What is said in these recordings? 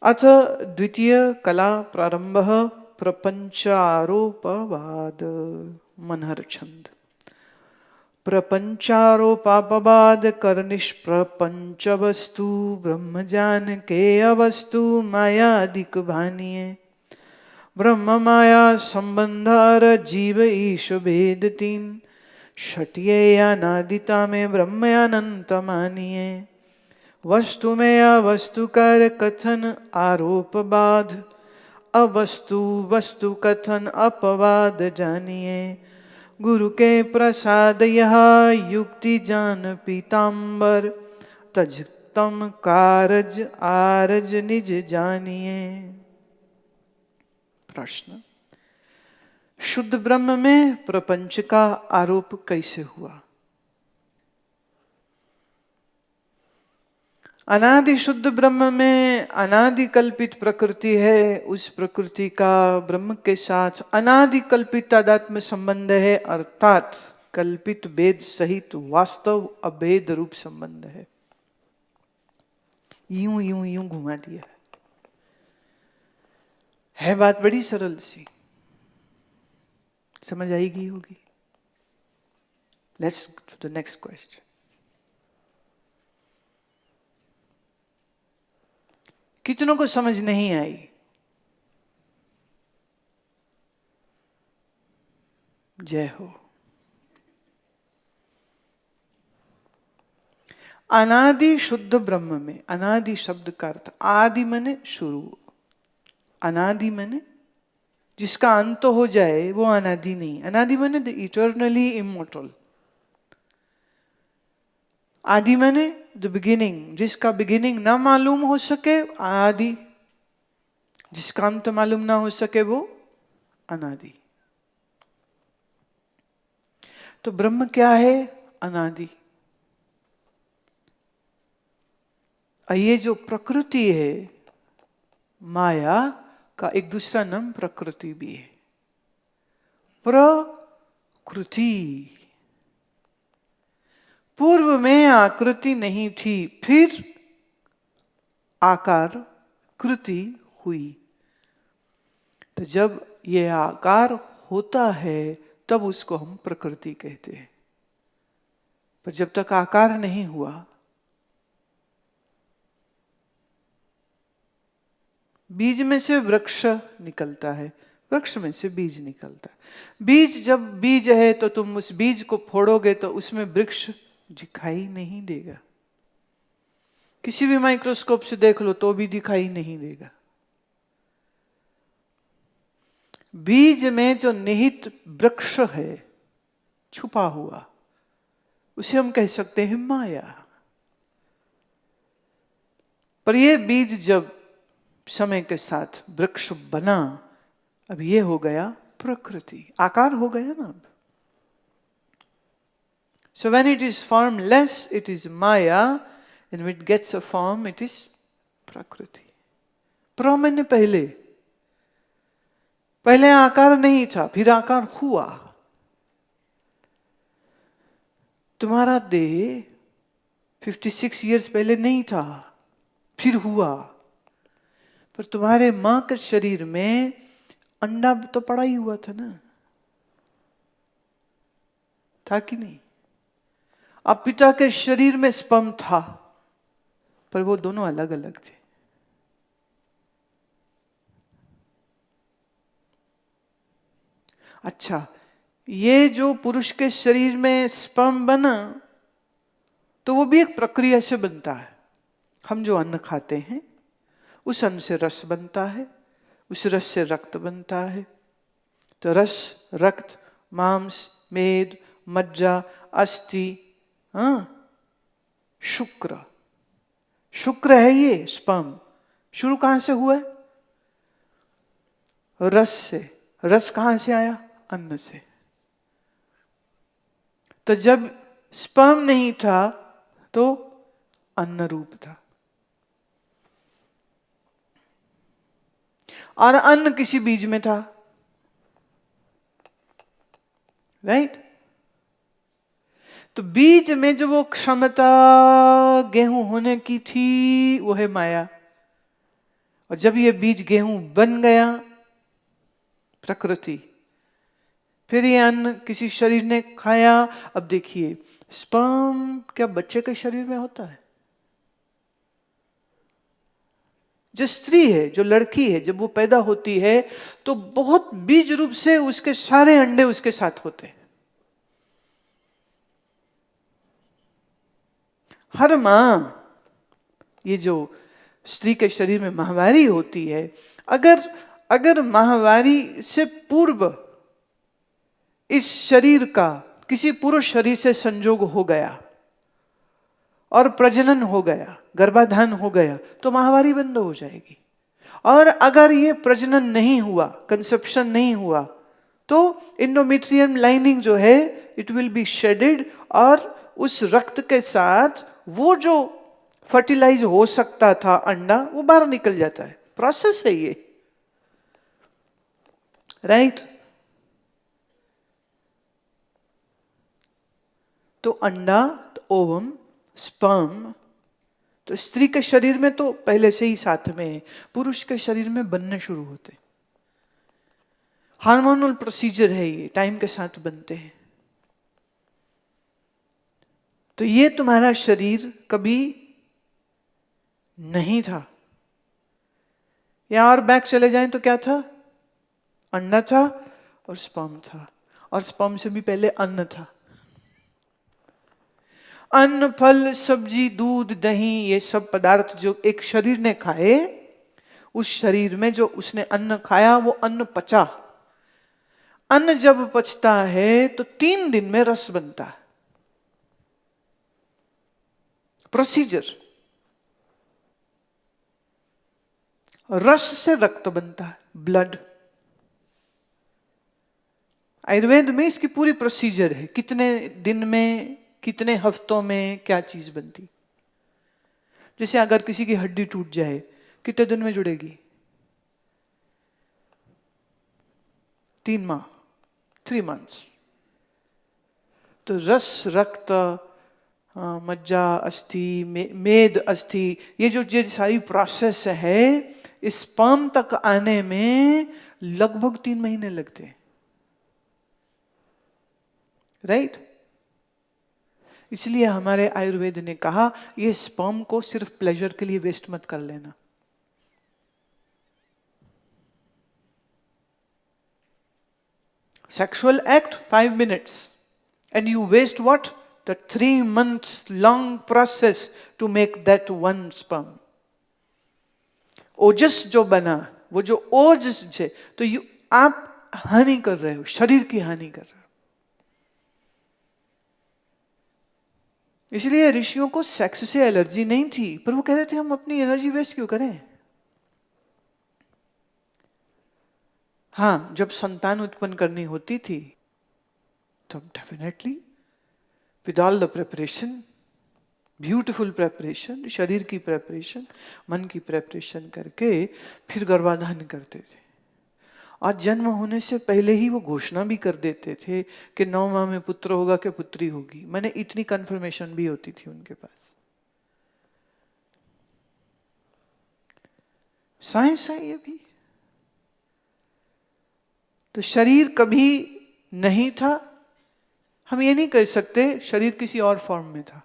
अथ द्वितीय कला प्रारंभः प्रपंचारोपवाद। मनहर छंद। प्रपंचारोपापवाद कर निष्प्रपंच वस्तु ब्रह्म जान के अवस्तु मायादिक भानिये। ब्रह्म माया संबंधार जीव ईश भेद तीन षटिये अनादिता में ब्रह्म अनंत मानिए। वस्तु में अवस्तु कर कथन आरोप बाध अवस्तु वस्तु कथन अपवाद जानिए। गुरु के प्रसाद यह युक्ति जान पीतांबर तज तम कारज आरज निज जानिए। प्रश्न, शुद्ध ब्रह्म में प्रपंच का आरोप कैसे हुआ? अनादि शुद्ध ब्रह्म में अनादि कल्पित प्रकृति है, उस प्रकृति का ब्रह्म के साथ अनादि कल्पित तादात्म्य संबंध है, अर्थात कल्पित भेद सहित वास्तव अभेद रूप संबंध है। यूं यूं यूं घुमा दिया है बात बड़ी सरल सी, समझ आएगी होगी। Let's to the next question. कितनों को समझ नहीं आई? जय हो। अनादि शुद्ध ब्रह्म में, अनादि शब्द का अर्थ आदि मने शुरू, अनादि मने जिसका अंत हो जाए वो अनादि नहीं। अनादि मने द इटर्नली इमोर्टल। आदि मने द बिगिनिंग, जिसका बिगिनिंग ना मालूम हो सके आदि, जिसका अंत मालूम ना हो सके वो अनादि। तो ब्रह्म क्या है? अनादि। ये जो प्रकृति है, माया का एक दूसरा नाम प्रकृति भी है। प्रकृति, पूर्व में आकृति नहीं थी, फिर आकार कृति हुई। तो जब ये आकार होता है तब उसको हम प्रकृति कहते हैं। पर जब तक आकार नहीं हुआ, बीज में से वृक्ष निकलता है, वृक्ष में से बीज निकलता है। बीज जब बीज है तो तुम उस बीज को फोड़ोगे तो उसमें वृक्ष दिखाई नहीं देगा। किसी भी माइक्रोस्कोप से देख लो तो भी दिखाई नहीं देगा। बीज में जो निहित वृक्ष है, छुपा हुआ, उसे हम कह सकते हैं माया। पर यह बीज जब समय के साथ वृक्ष बना, अब ये हो गया प्रकृति, आकार हो गया ना अब। So when it is formless, it is Maya, and when it gets a form, it is Prakriti. प्र मैंने पहले, पहले आकार नहीं था, फिर आकार हुआ। तुम्हारा देह 56 इयर्स पहले नहीं था, फिर हुआ। पर तुम्हारे मां के शरीर में अंडा तो पड़ा ही हुआ था ना, था कि नहीं? अब पिता के शरीर में स्पर्म था, पर वो दोनों अलग अलग थे। अच्छा, ये जो पुरुष के शरीर में स्पर्म बना, तो वो भी एक प्रक्रिया से बनता है। हम जो अन्न खाते हैं, उस अन्न से रस बनता है, उस रस से रक्त बनता है। तो रस, रक्त, मांस, मेद, मज्जा, अस्थि, शुक्र, शुक्र है ये स्पर्म। शुरू कहां से हुआ है? रस से। रस कहां से आया? अन्न से। तो जब स्पर्म नहीं था तो अन्न रूप था, और अन्न किसी बीज में था, राइट? तो बीज में जो वो क्षमता गेहूं होने की थी, वो है माया। और जब ये बीज गेहूं बन गया, प्रकृति, फिर ये अन्न किसी शरीर ने खाया। अब देखिए, स्पर्म क्या बच्चे के शरीर में होता है? जो स्त्री है, जो लड़की है, जब वो पैदा होती है तो बहुत बीज रूप से उसके सारे अंडे उसके साथ होते हैं। हर मां, ये जो स्त्री के शरीर में माहवारी होती है, अगर माहवारी से पूर्व इस शरीर का किसी पुरुष शरीर से संजोग हो गया और प्रजनन हो गया, गर्भाधान हो गया, तो माहवारी बंद हो जाएगी। और अगर ये प्रजनन नहीं हुआ, कंसेप्शन नहीं हुआ, तो एंडोमेट्रियम लाइनिंग जो है इट विल बी शेडेड, और उस रक्त के साथ वो जो फर्टिलाइज हो सकता था अंडा, वो बाहर निकल जाता है। प्रोसेस है ये, राइट? तो अंडा, तो ओवम, स्पर्म, तो स्त्री के शरीर में तो पहले से ही साथ में है, पुरुष के शरीर में बनने शुरू होते। हार्मोनल प्रोसीजर है ये, टाइम के साथ बनते हैं। तो ये तुम्हारा शरीर कभी नहीं था। या और बैक चले जाएं तो क्या था? अंडा था और स्पर्म था, और स्पर्म से भी पहले अन्न था। अन्न, फल, सब्जी, दूध, दही, ये सब पदार्थ जो एक शरीर ने खाए, उस शरीर में जो उसने अन्न खाया वो अन्न पचा। अन्न जब पचता है तो 3 दिन में रस बनता है। प्रोसीजर, रस से रक्त बनता है, ब्लड। आयुर्वेद में इसकी पूरी प्रोसीजर है, कितने दिन में, कितने हफ्तों में क्या चीज बनती। जैसे अगर किसी की हड्डी टूट जाए, कितने दिन में जुड़ेगी? 3 माह, 3 months। तो रस, रक्त, मज्जा, अस्थि, मेद, अस्थि, ये जो सारी प्रोसेस है, इस स्पर्म तक आने में लगभग 3 महीने लगते हैं, राइट? इसलिए हमारे आयुर्वेद ने कहा ये स्पर्म को सिर्फ प्लेजर के लिए वेस्ट मत कर लेना। Sexual act 5 minutes and you waste what? The 3 months long process to make that one sperm. ओजस जो बना, वो जो ओजस है, तो आप हानि कर रहे हो, शरीर की हानि कर रहे हो। इसलिए ऋषियों को सेक्स से एलर्जी नहीं थी, पर वो कह रहे थे हम अपनी एनर्जी वेस्ट क्यों करें। हाँ, जब संतान उत्पन्न करनी होती थी तो definitely with all the preparation, beautiful preparation, शरीर की प्रेपरेशन, मन की प्रेपरेशन करके फिर गर्भाधान करते थे। आज जन्म होने से पहले ही वो घोषणा भी कर देते थे कि 9 माह में पुत्र होगा कि पुत्री होगी। मैंने इतनी कंफर्मेशन भी होती थी उनके पास। साइंस है ये भी। तो शरीर कभी नहीं था, हम ये नहीं कह सकते शरीर किसी और फॉर्म में था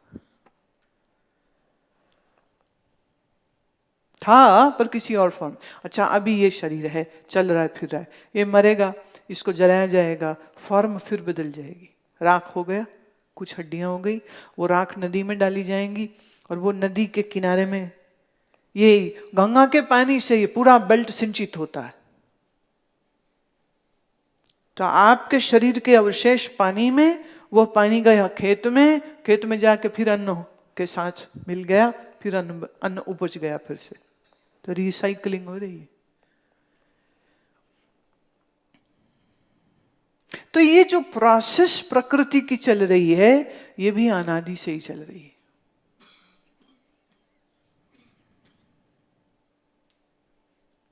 पर किसी और फॉर्म। अच्छा, अभी ये शरीर है, चल रहा है, फिर रहा है, ये मरेगा, इसको जलाया जाएगा, फॉर्म फिर बदल जाएगी। राख हो गया, कुछ हड्डियां हो गई, वो राख नदी में डाली जाएंगी, और वो नदी के किनारे में, ये गंगा के पानी से ये पूरा बेल्ट सिंचित होता है। तो आपके शरीर के अवशेष पानी में, वो पानी गया खेत में, खेत में जाके फिर अन्न के साथ मिल गया, फिर अन्न उपज गया फिर से। तो रिसाइकलिंग हो रही है। तो ये जो प्रोसेस प्रकृति की चल रही है, ये भी अनादि से ही चल रही है।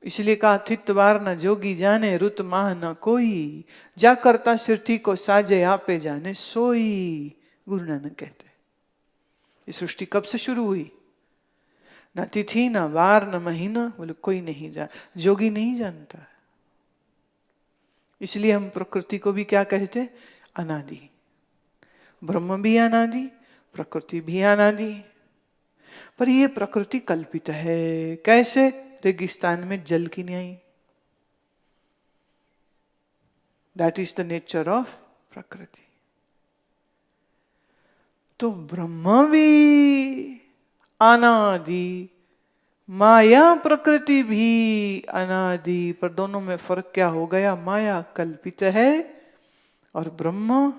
इसलिए कहा थितवार न जोगी जाने, रुत माह न कोई, जा करता सिरठी को साजे आपे जाने सोई। गुरु नानक कहते, ये सृष्टि कब से शुरू हुई? न तिथि न वार न महीना, बोले कोई नहीं जान, जोगी नहीं जानता है। इसलिए हम प्रकृति को भी क्या कहते? अनादि। ब्रह्म भी अनादि, प्रकृति भी अनादि। पर ये प्रकृति कल्पित है। कैसे? रेगिस्तान में जल की नहीं आई। That is the nature of प्रकृति। तो ब्रह्म भी अनादि, माया प्रकृति भी अनादि। पर दोनों में फर्क क्या हो गया? माया कल्पित है और ब्रह्म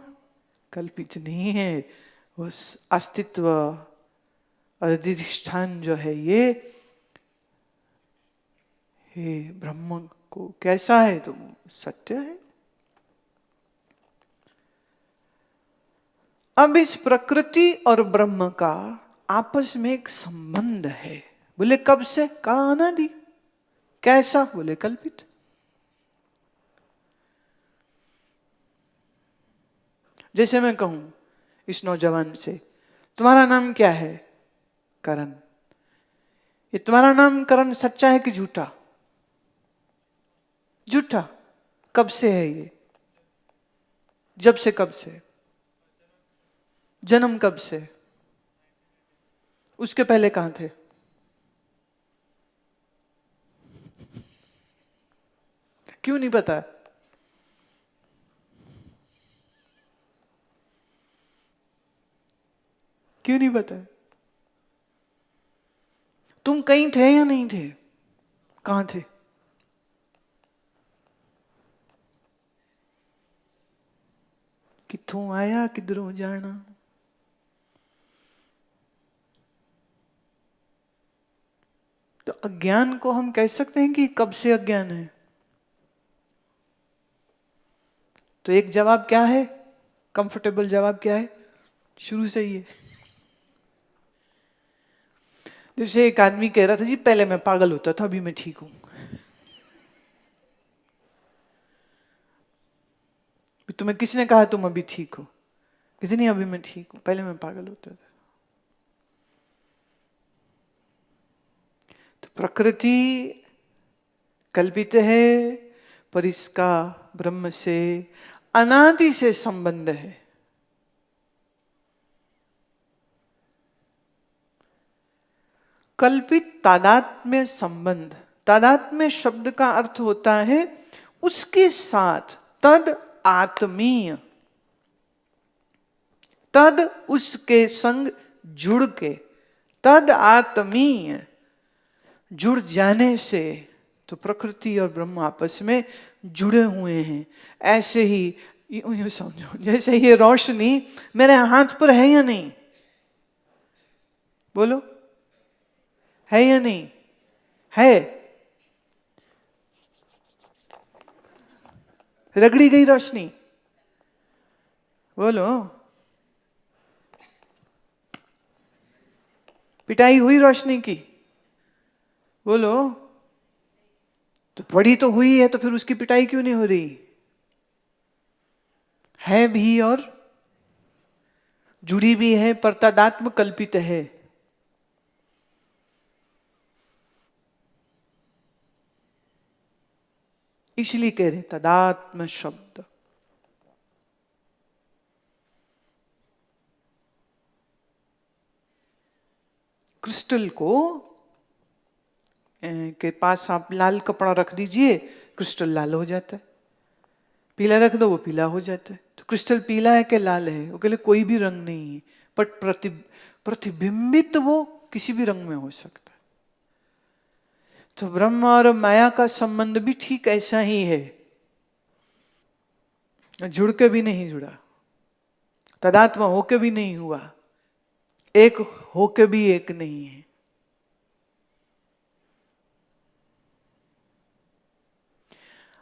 कल्पित नहीं है। उस अस्तित्व अधिष्ठान जो है ये ब्रह्म को कैसा है? तो सत्य है। अब इस प्रकृति और ब्रह्म का आपस में एक संबंध है। बोले कब से? कहा अनादि। कैसा? बोले कल्पित। जैसे मैं कहूं इस नौजवान से, तुम्हारा नाम क्या है? करण। ये तुम्हारा नाम करण सच्चा है कि झूठा? झूठा। कब से है ये? जब से। कब से? जन्म कब से? उसके पहले कहां थे? क्यों नहीं पता? क्यों नहीं पता? तुम कहीं थे या नहीं थे? कहां थे? कित्थों आया किधरों जाना। तो अज्ञान को हम कह सकते हैं कि कब से अज्ञान है? तो एक जवाब क्या है? कंफर्टेबल जवाब क्या है? शुरू से ही है। जैसे एक आदमी कह रहा था, जी पहले मैं पागल होता था, अभी मैं ठीक हूं। तुम्हें किसने कहा तुम अभी ठीक हो? कितनी? अभी मैं ठीक हूं, पहले मैं पागल होता था। तो प्रकृति कल्पित है, पर इसका ब्रह्म से अनादि से संबंध है। कल्पित तादात्म्य संबंध। तादात्म्य शब्द का अर्थ होता है उसके साथ, तद आत्मीय, तद उसके संग जुड़ के, तद आत्मीय, जुड़ जाने से। तो प्रकृति और ब्रह्म आपस में जुड़े हुए हैं। ऐसे ही यूं समझो, जैसे ये रोशनी मेरे हाथ पर है या नहीं? बोलो, है या नहीं? है। रगड़ी गई रोशनी? बोलो। पिटाई हुई रोशनी की? बोलो। तो पड़ी तो हुई है, तो फिर उसकी पिटाई क्यों नहीं हो रही? है भी और जुड़ी भी है, पर तादात्म्य कल्पित है। इसलिए कह रहे तादात्म्य शब्द। क्रिस्टल को के पास आप लाल कपड़ा रख दीजिए, क्रिस्टल लाल हो जाता है। पीला रख दो, वो पीला हो जाता है। तो क्रिस्टल पीला है कि लाल है? वो कहले कोई भी रंग नहीं है, बट प्रतिबिंबित वो किसी भी रंग में हो सकता है। तो ब्रह्म और माया का संबंध भी ठीक ऐसा ही है। जुड़ के भी नहीं जुड़ा, तदात्मा होके भी नहीं हुआ, एक होके भी एक नहीं है।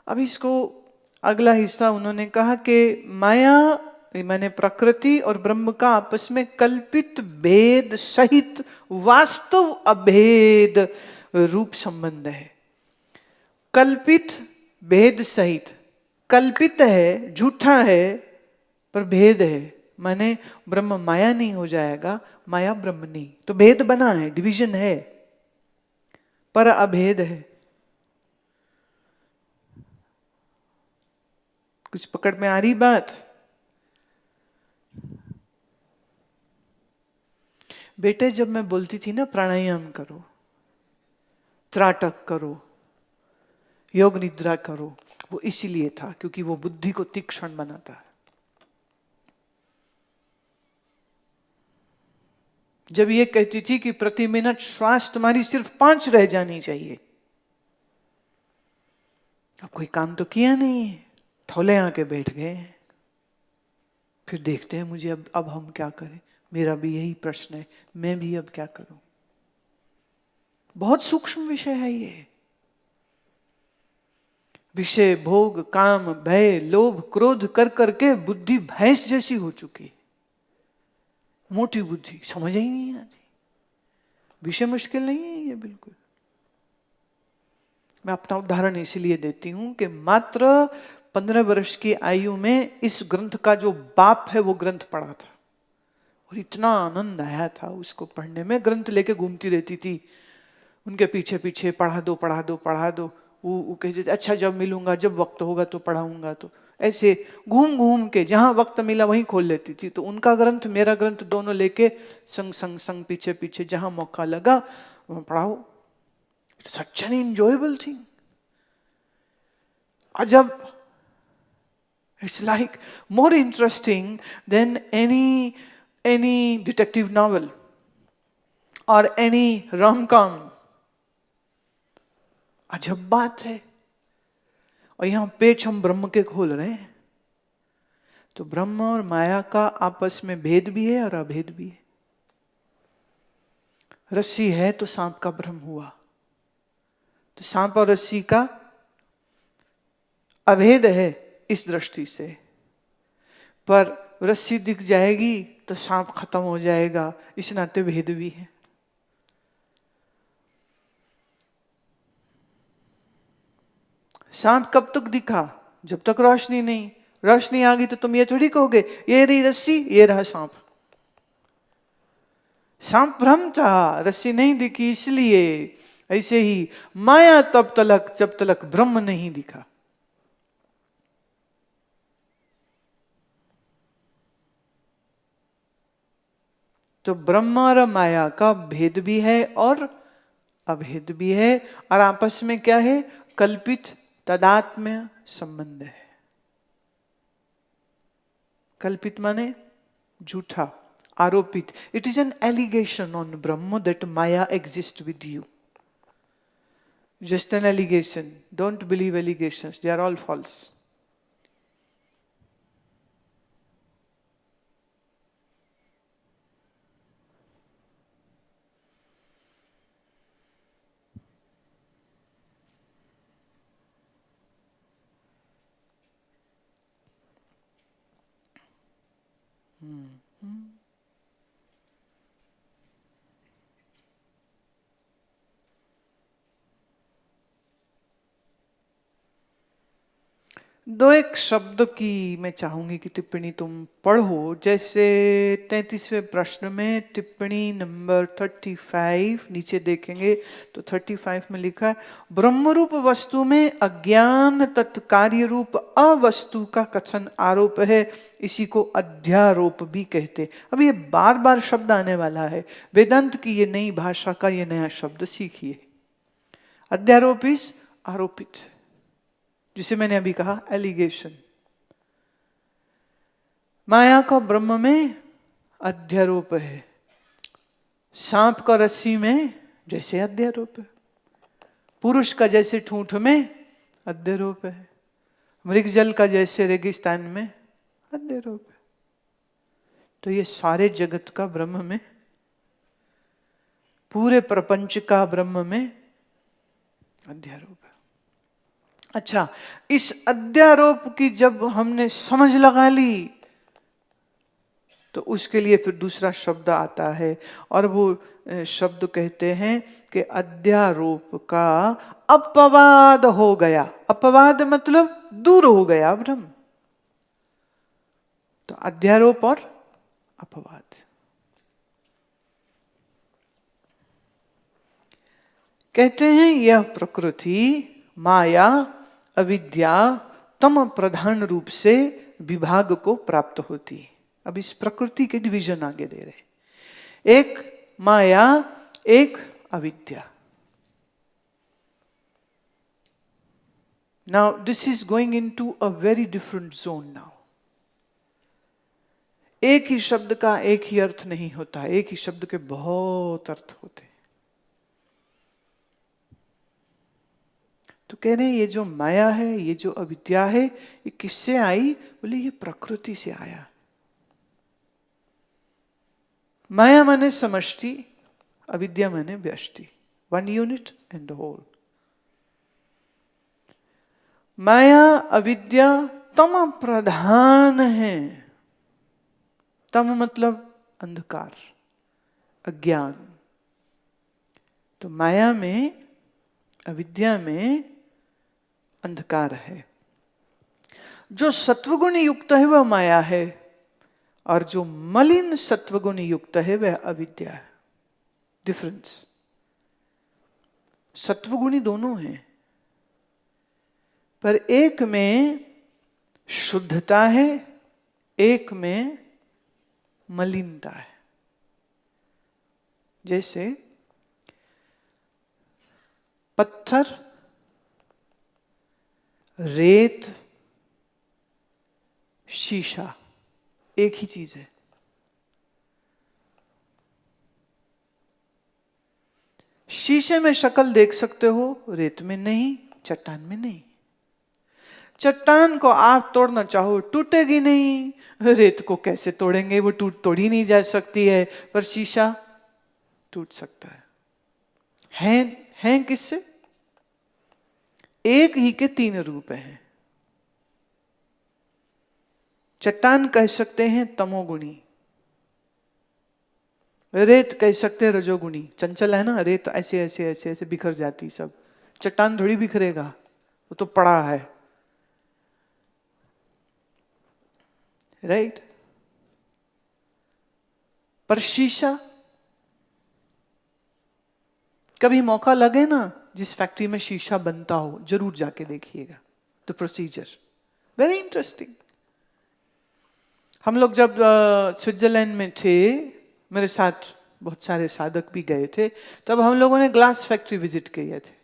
अब इसको अगला हिस्सा उन्होंने कहा कि माया माने प्रकृति और ब्रह्म का आपस में कल्पित भेद सहित वास्तव अभेद रूप संबंध है। कल्पित भेद सहित, कल्पित है, झूठा है, पर भेद है। माने ब्रह्म माया नहीं हो जाएगा, माया ब्रह्म नहीं। तो भेद बना है, डिवीजन है। पर अभेद है। कुछ पकड़ में आ रही बात? बेटे, जब मैं बोलती थी ना प्राणायाम करो, त्राटक करो, योग निद्रा करो, वो इसीलिए था क्योंकि वो बुद्धि को तीक्ष्ण बनाता है। जब ये कहती थी कि प्रति मिनट श्वास तुम्हारी सिर्फ 5 रह जानी चाहिए, अब कोई काम तो किया नहीं है, ठोले आके बैठ गए। फिर देखते हैं मुझे अब हम क्या करें। मेरा भी यही प्रश्न है, मैं भी अब क्या करूं। बहुत सूक्ष्म विषय है ये। विषय, भोग, काम, भय, लोभ, क्रोध कर करके बुद्धि भैंस जैसी हो चुकी, मोटी बुद्धि, समझ ही नहीं आती। विषय मुश्किल नहीं है ये बिल्कुल। मैं अपना उदाहरण इसलिए देती हूं कि मात्र 15 वर्ष की आयु में इस ग्रंथ का जो बाप है वो ग्रंथ पढ़ा था और इतना आनंद आया था उसको पढ़ने में। ग्रंथ लेके घूमती रहती थी, उनके पीछे पीछे पढ़ा दो पढ़ा दो पढ़ा दो। वो कहते थे अच्छा जब मिलूंगा, जब वक्त होगा तो पढ़ाऊंगा। तो ऐसे घूम घूम के जहां वक्त मिला वहीं खोल लेती थी। तो उनका ग्रंथ मेरा ग्रंथ दोनों लेके संग संग संग पीछे पीछे जहां मौका लगा पढ़ाओ। Such an enjoyable thing. अजब, it's like more interesting than any detective novel or any romcom. अजब बात है। और यहां पेच हम ब्रह्म के खोल रहे हैं, तो ब्रह्म और माया का आपस में भेद भी है और अभेद भी है। रस्सी है तो सांप का भ्रम हुआ, तो सांप और रस्सी का अभेद है इस दृष्टि से। पर रस्सी दिख जाएगी तो सांप खत्म हो जाएगा, इस नाते भेद भी है। सांप कब तक दिखा? जब तक रोशनी नहीं। रोशनी आ गई तो तुम ये थोड़ी कहोगे ये रही रस्सी, ये रहा सांप। सांप भ्रम था, रस्सी नहीं दिखी इसलिए। ऐसे ही माया तब तलक जब तलक ब्रह्म नहीं दिखा। तो ब्रह्म और माया का भेद भी है और अभेद भी है। और आपस में क्या है? कल्पित तदात्म्य संबंध है। कल्पित माने झूठा, आरोपित। It is an allegation on Brahman that maya exist with you. Just an allegation. Don't believe allegations. They are all false. दो एक शब्द की मैं चाहूंगी कि टिप्पणी तुम पढ़ो। जैसे 33वें प्रश्न में टिप्पणी नंबर 35 नीचे देखेंगे तो 35 में लिखा है ब्रह्मरूप वस्तु में अज्ञान तत्कार्य रूप अवस्तु का कथन आरोप है, इसी को अध्यारोप भी कहते। अब ये बार बार शब्द आने वाला है, वेदांत की ये नई भाषा का ये नया शब्द सीखिए। अध्यारोप इज आरोपित, जिसे मैंने अभी कहा एलिगेशन। माया का ब्रह्म में अध्यारोप है, सांप का रस्सी में जैसे अध्यारोप है, पुरुष का जैसे ठूंठ में अध्यारोप है, मृगजल का जैसे रेगिस्तान में अध्यारोप है। तो ये सारे जगत का ब्रह्म में, पूरे प्रपंच का ब्रह्म में अध्यारोप है। अच्छा, इस अध्यारोप की जब हमने समझ लगा ली तो उसके लिए फिर दूसरा शब्द आता है और वो शब्द कहते हैं कि अध्यारोप का अपवाद हो गया। अपवाद मतलब दूर हो गया ब्रह्म। तो अध्यारोप और अपवाद। कहते हैं यह प्रकृति माया अविद्या तम प्रधान रूप से विभाग को प्राप्त होती है। अब इस प्रकृति के डिवीजन आगे दे रहे, एक माया एक अविद्या। Now this is going into a very different zone now. एक ही शब्द का एक ही अर्थ नहीं होता, एक ही शब्द के बहुत अर्थ होते हैं। तो कह रहे हैं ये जो माया है, ये जो अविद्या है, ये किससे आई? बोले ये प्रकृति से आया। माया माने समष्टि, अविद्या माने व्यष्टि, वन यूनिट एंड होल। माया अविद्या तम प्रधान है। तम मतलब अंधकार, अज्ञान। तो माया में, अविद्या में अंधकार है। जो सत्वगुण युक्त है वह माया है, और जो मलिन सत्वगुण युक्त है वह अविद्या है। डिफरेंस, सत्वगुणी दोनों हैं, पर एक में शुद्धता है, एक में मलिनता है। जैसे पत्थर, रेत, शीशा एक ही चीज है। शीशे में शक्ल देख सकते हो, रेत में नहीं, चट्टान में नहीं। चट्टान को आप तोड़ना चाहो टूटेगी नहीं, रेत को कैसे तोड़ेंगे, वो तोड़ी नहीं जा सकती है, पर शीशा टूट सकता है। हैं किससे? एक ही के तीन रूप हैं। चट्टान कह सकते हैं तमोगुणी, रेत कह सकते हैं रजोगुणी। चंचल है ना, रेत ऐसे ऐसे ऐसे ऐसे बिखर जाती सब, चट्टान थोड़ी बिखरेगा, वो तो पड़ा है, राइट। पर शीशा, कभी मौका लगे ना, जिस फैक्ट्री में शीशा बनता हो जरूर जाके देखिएगा, द प्रोसीजर वेरी इंटरेस्टिंग। हम लोग जब स्विट्जरलैंड में थे, मेरे साथ बहुत सारे साधक भी गए थे, तब हम लोगों ने ग्लास फैक्ट्री विजिट किए थे।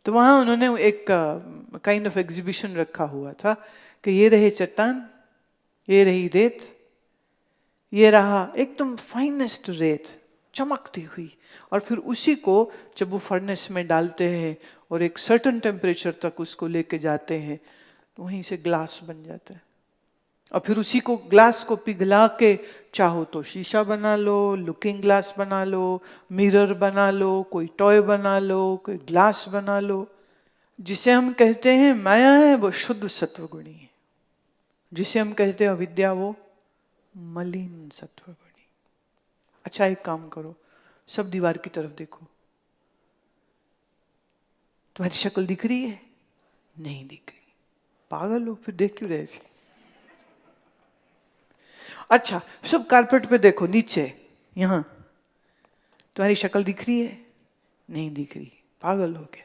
तो वहां उन्होंने एक काइंड ऑफ एग्जीबिशन रखा हुआ था कि ये रहे चट्टान, ये रही रेत, ये रहा एकदम फाइनेस्ट रेत चमकती हुई, और फिर उसी को जब वो फर्नेस में डालते हैं और एक सर्टेन टेम्परेचर तक उसको लेके जाते हैं, तो वहीं से ग्लास बन जाता है। और फिर उसी को, ग्लास को पिघला के चाहो तो शीशा बना लो, लुकिंग ग्लास बना लो, मिरर बना लो, कोई टॉय बना लो, कोई ग्लास बना लो। जिसे हम कहते हैं माया है वो शुद्ध सत्वगुणी है, जिसे हम कहते हैं अविद्या वो मलिन सत्वगुणी। अच्छा एक काम करो, सब दीवार की तरफ देखो, तुम्हारी शक्ल दिख रही है? नहीं दिख रही, पागल हो, फिर देख क्यों रहे थे? अच्छा सब कारपेट पे देखो, नीचे यहां, तुम्हारी शक्ल दिख रही है? नहीं दिख रही, पागल हो गया।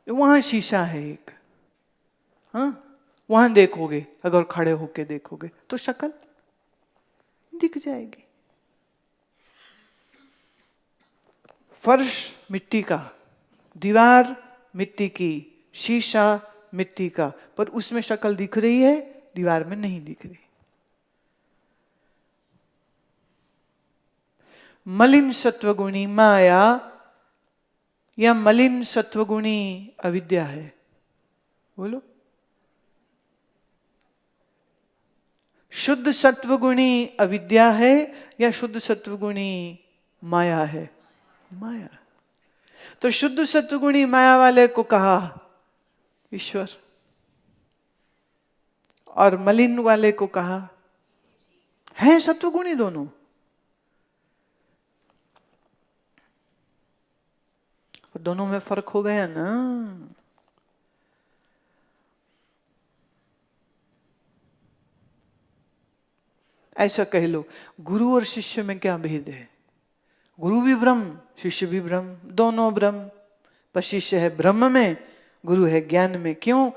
वहां शीशा है एक, हाँ वहां देखोगे, अगर खड़े होके देखोगे तो शक्ल दिख जाएगी। फर्श मिट्टी का, दीवार मिट्टी की, शीशा मिट्टी का, पर उसमें शक्ल दिख रही है, दीवार में नहीं दिख रही। मलिन सत्वगुणी माया या मलिन सत्वगुणी अविद्या है? बोलो। शुद्ध सत्वगुणी अविद्या है या शुद्ध सत्वगुणी माया है? माया। तो शुद्ध सत्वगुणी माया वाले को कहा ईश्वर, और मलिन वाले को कहा, हैं सत्वगुणी दोनों। दोनों में फर्क हो गया ना। ऐसा कह लो, गुरु और शिष्य में क्या भेद है? गुरु भी ब्रह्म, शिष्य भी ब्रह्म, दोनों ब्रह्म। पर शिष्य है ब्रह्म में, गुरु है ज्ञान में। क्यों?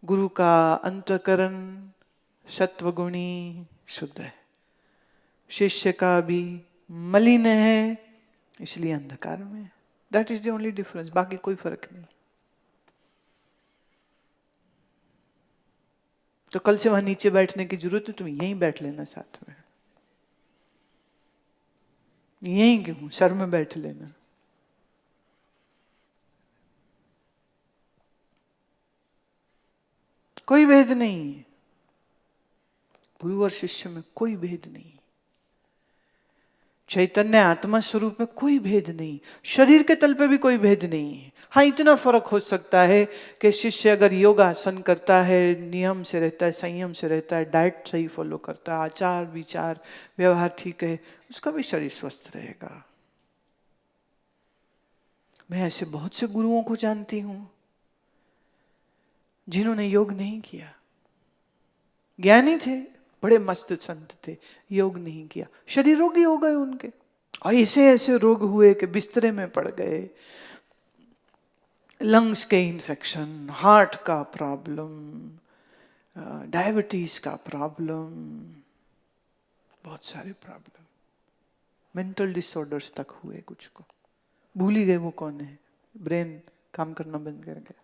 गुरु का अंतःकरण सत्वगुणी शुद्ध है, शिष्य का भी मलिन है, इसलिए अंधकार में। That is the only difference, बाकी कोई फर्क नहीं। तो कल से वहां नीचे बैठने की जरूरत है, तुम यहीं बैठ लेना साथ में। यहीं क्यों, सर में बैठ लेना। कोई भेद नहीं है, गुरु और शिष्य में कोई भेद नहीं। चैतन्य आत्मा स्वरूप में कोई भेद नहीं, शरीर के तल पे भी कोई भेद नहीं है। हाँ, इतना फर्क हो सकता है कि शिष्य अगर योगासन करता है, नियम से रहता है, संयम से रहता है, डाइट सही फॉलो करता है, आचार विचार व्यवहार ठीक है, उसका भी शरीर स्वस्थ रहेगा। मैं ऐसे बहुत से गुरुओं को जानती हूं जिन्होंने योग नहीं किया, ज्ञानी थे, बड़े मस्त संत थे, योग नहीं किया, शरीर रोगी हो गए उनके। और ऐसे ऐसे रोग हुए कि बिस्तरे में पड़ गए, लंग्स के इन्फेक्शन, हार्ट का प्रॉब्लम, डायबिटीज का प्रॉब्लम, बहुत सारे प्रॉब्लम, मेंटल डिसऑर्डर्स तक हुए कुछ को। भूल ही गए वो कौन है, ब्रेन काम करना बंद कर गया,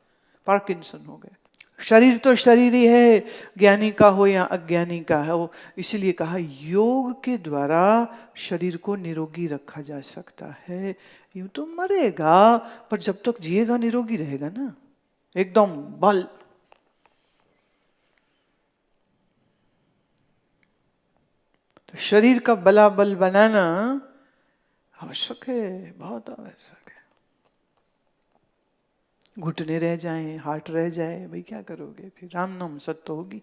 पार्किंसन हो गया। शरीर तो शरीर ही है, ज्ञानी का हो या अज्ञानी का हो। इसीलिए कहा योग के द्वारा शरीर को निरोगी रखा जा सकता है। यूं तो मरेगा, पर जब तक जिएगा निरोगी रहेगा ना, एकदम बल। तो शरीर का बलाबल बनाना आवश्यक है, बहुत आवश्यक है। घुटने रह जाएं, हार्ट रह जाए, भाई क्या करोगे फिर? राम नाम सत्य होगी।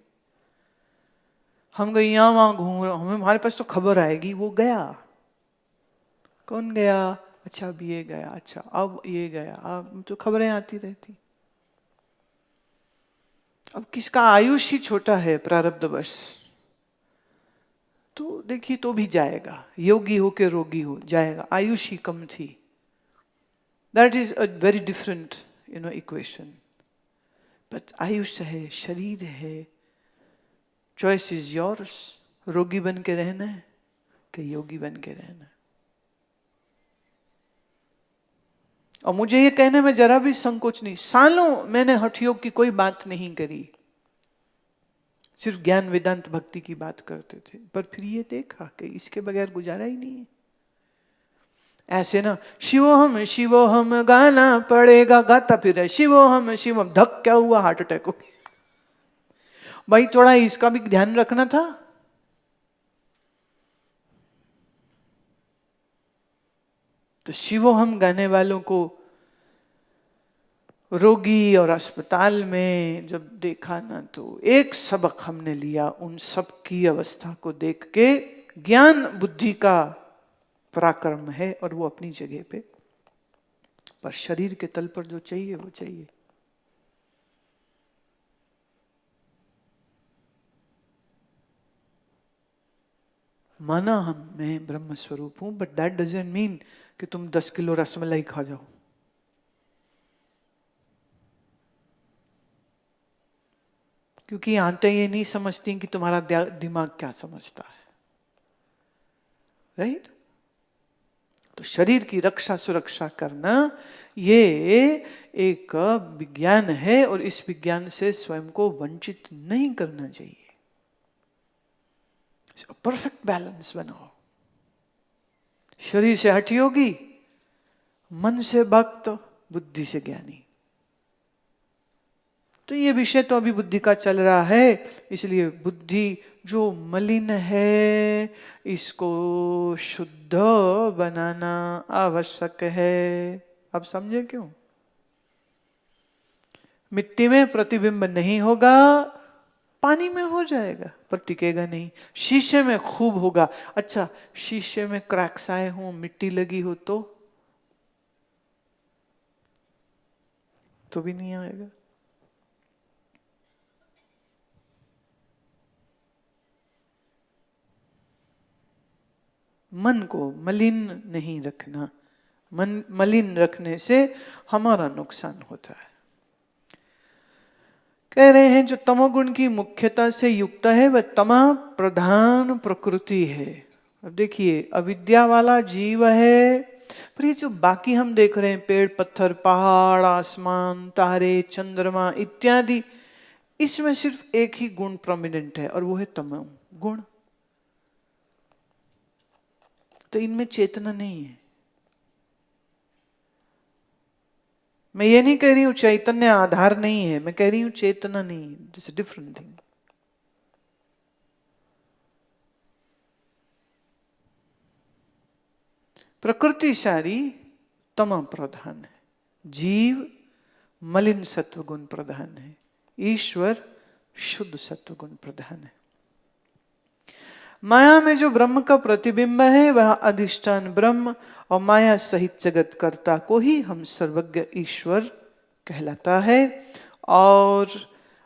हम गए यहाँ वहां घूम रहे, हमें हमारे पास तो खबर आएगी वो गया। कौन गया? अच्छा अब ये गया, अच्छा अब ये गया, अब तो खबरें आती रहती। अब किसका आयुष ही छोटा है प्रारब्धवश, तो देखिए तो भी जाएगा, योगी हो के रोगी हो जाएगा, आयुष ही कम थी। That is a very different equation. But Ayush है, शरीर है, चॉइस इज योर्स। रोगी बन के रहना है कि योगी बन के रहना है। और मुझे ये कहने में जरा भी संकोच नहीं, सालों मैंने हठ योग की कोई बात नहीं करी, सिर्फ ज्ञान वेदांत भक्ति की बात करते थे। पर फिर ये देखा कि इसके बगैर गुजारा ही नहीं है। ऐसे ना शिवोहम गाना पड़ेगा, गाता फिर है शिवोहम शिवम, धक क्या हुआ, हार्ट अटैक हो गया। भाई थोड़ा इसका भी ध्यान रखना था। तो शिवोहम गाने वालों को रोगी और अस्पताल में जब देखा ना, तो एक सबक हमने लिया उन सब की अवस्था को देख के। ज्ञान बुद्धि का पराक्रम है और वो अपनी जगह पे, पर शरीर के तल पर जो चाहिए वो चाहिए। माना मैं ब्रह्म स्वरूप हूं, बट दैट डजंट मीन कि तुम 10 किलो रसमलाई खा जाओ। क्योंकि आंतें ये नहीं समझती कि तुम्हारा दिमाग क्या समझता है, राइट? तो शरीर की रक्षा सुरक्षा करना ये एक विज्ञान है, और इस विज्ञान से स्वयं को वंचित नहीं करना चाहिए। परफेक्ट बैलेंस बनाओ। शरीर से हठ योगी, मन से भक्त, बुद्धि से ज्ञानी। तो ये विषय तो अभी बुद्धि का चल रहा है, इसलिए बुद्धि जो मलिन है इसको शुद्ध बनाना आवश्यक है। अब समझे क्यों? मिट्टी में प्रतिबिंब नहीं होगा, पानी में हो जाएगा पर टिकेगा नहीं। शीशे में खूब होगा। अच्छा, शीशे में क्रैक्स आए हों, मिट्टी लगी हो तो भी नहीं आएगा। मन को मलिन नहीं रखना। मन मलिन रखने से हमारा नुकसान होता है। कह रहे हैं जो तमोगुण की मुख्यता से युक्त है वह तमा प्रधान प्रकृति है। अब देखिए, अविद्या वाला जीव है, पर ये जो बाकी हम देख रहे हैं, पेड़ पत्थर पहाड़ आसमान तारे चंद्रमा इत्यादि, इसमें सिर्फ एक ही गुण प्रोमिनेंट है और वो है तमो गुण। तो इनमें चेतना नहीं है। मैं ये नहीं कह रही हूं चैतन्य आधार नहीं है, मैं कह रही हूं चेतना नहीं है। This different thing. प्रकृति सारी तम प्रधान है, जीव मलिन सत्व गुण प्रधान है, ईश्वर शुद्ध सत्व गुण प्रधान है। माया में जो ब्रह्म का प्रतिबिंब है वह अधिष्ठान ब्रह्म और माया सहित जगत कर्ता को ही हम सर्वज्ञ ईश्वर कहलाता है। और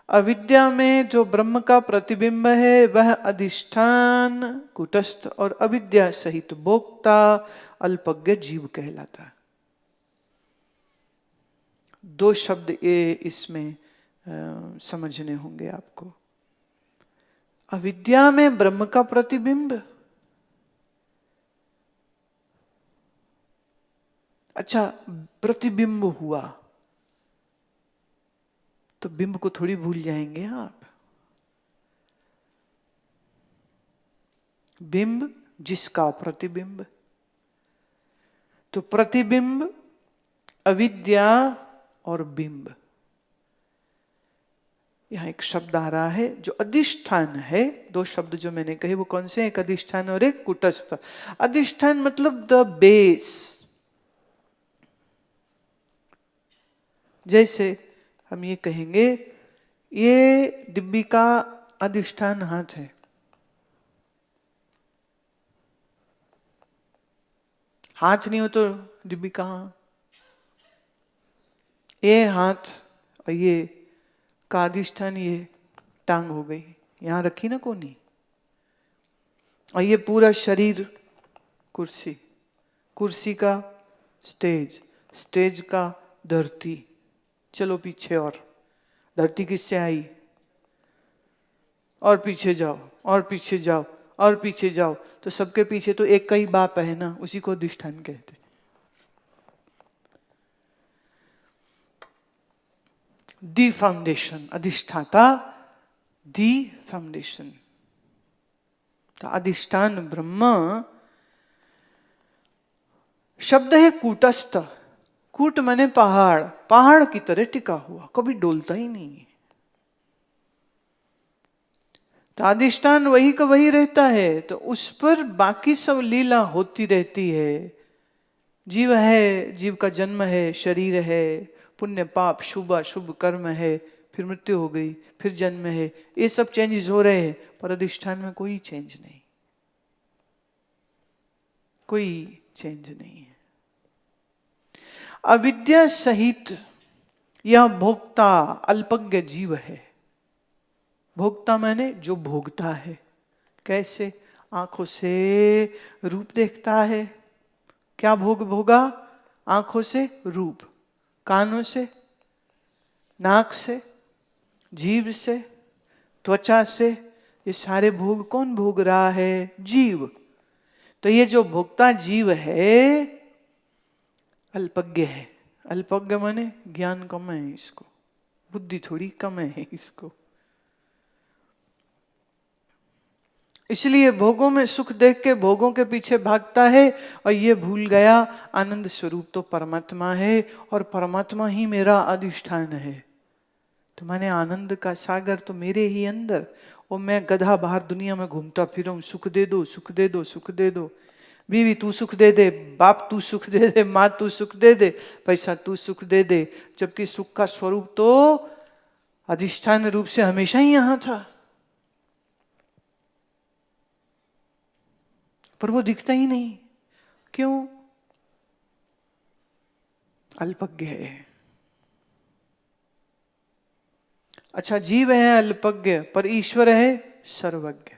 अविद्या में जो ब्रह्म का प्रतिबिंब है वह अधिष्ठान कूटस्थ और अविद्या सहित भोक्ता अल्पज्ञ जीव कहलाता है। दो शब्द ये इसमें समझने होंगे आपको। अविद्या में ब्रह्म का प्रतिबिंब, अच्छा प्रतिबिंब हुआ तो बिंब को थोड़ी भूल जाएंगे आप। बिंब जिसका प्रतिबिंब, तो प्रतिबिंब अविद्या और बिंब, यहां एक शब्द आ रहा है जो अधिष्ठान है। दो शब्द जो मैंने कहे वो कौन से हैं? एक अधिष्ठान और एक कुटस्थ। अधिष्ठान मतलब द बेस। जैसे हम ये कहेंगे ये डिब्बी का अधिष्ठान हाथ है, हाथ नहीं हो तो डिब्बी कहां? ये हाथ और ये का अधिष्ठान ये टांग हो गई, यहां रखी ना कोनी। और ये पूरा शरीर कुर्सी, कुर्सी का स्टेज, स्टेज का धरती। चलो पीछे, और धरती किससे आई? और पीछे जाओ और पीछे जाओ और पीछे जाओ, तो सबके पीछे तो एक का ही बाप है ना, उसी को अधिष्ठान कहते। दी फाउंडेशन, अधिष्ठाता दी फाउंडेशन। तो अधिष्ठान ब्रह्म शब्द है कूटस्थ। कूट माने पहाड़, पहाड़ की तरह टिका हुआ, कभी डोलता ही नहीं है। तो अधिष्ठान वही का वही रहता है, तो उस पर बाकी सब लीला होती रहती है। जीव है, जीव का जन्म है, शरीर है, पुण्य पाप शुभ अशुभ कर्म है, फिर मृत्यु हो गई, फिर जन्म है, ये सब चेंजेस हो रहे हैं, पर अधिष्ठान में कोई चेंज नहीं, कोई चेंज नहीं है। अविद्या सहित यह भोक्ता अल्पज्ञ जीव है। भोक्ता माने जो भोगता है। कैसे? आंखों से रूप देखता है, क्या भोग भोगा? आंखों से रूप, कानों से, नाक से, जीभ से, त्वचा से, ये सारे भोग कौन भोग रहा है? जीव। तो ये जो भोक्ता जीव है अल्पज्ञ है। अल्पज्ञ माने ज्ञान कम है इसको, बुद्धि थोड़ी कम है इसको। इसलिए भोगों में सुख देख के भोगों के पीछे भागता है और ये भूल गया आनंद स्वरूप तो परमात्मा है और परमात्मा ही मेरा अधिष्ठान है। तो मैंने आनंद का सागर तो मेरे ही अंदर, और मैं गधा बाहर दुनिया में घूमता फिरूं, सुख दे दो सुख दे दो सुख दे दो, बीवी तू सुख दे दे, बाप तू सुख दे दे, माँ तू सुख दे दे, पैसा तू सुख दे दे, जबकि सुख का स्वरूप तो अधिष्ठान रूप से हमेशा ही यहां था, पर वो दिखता ही नहीं। क्यों? अल्पज्ञ है। अच्छा, जीव है अल्पज्ञ, पर ईश्वर है सर्वज्ञ।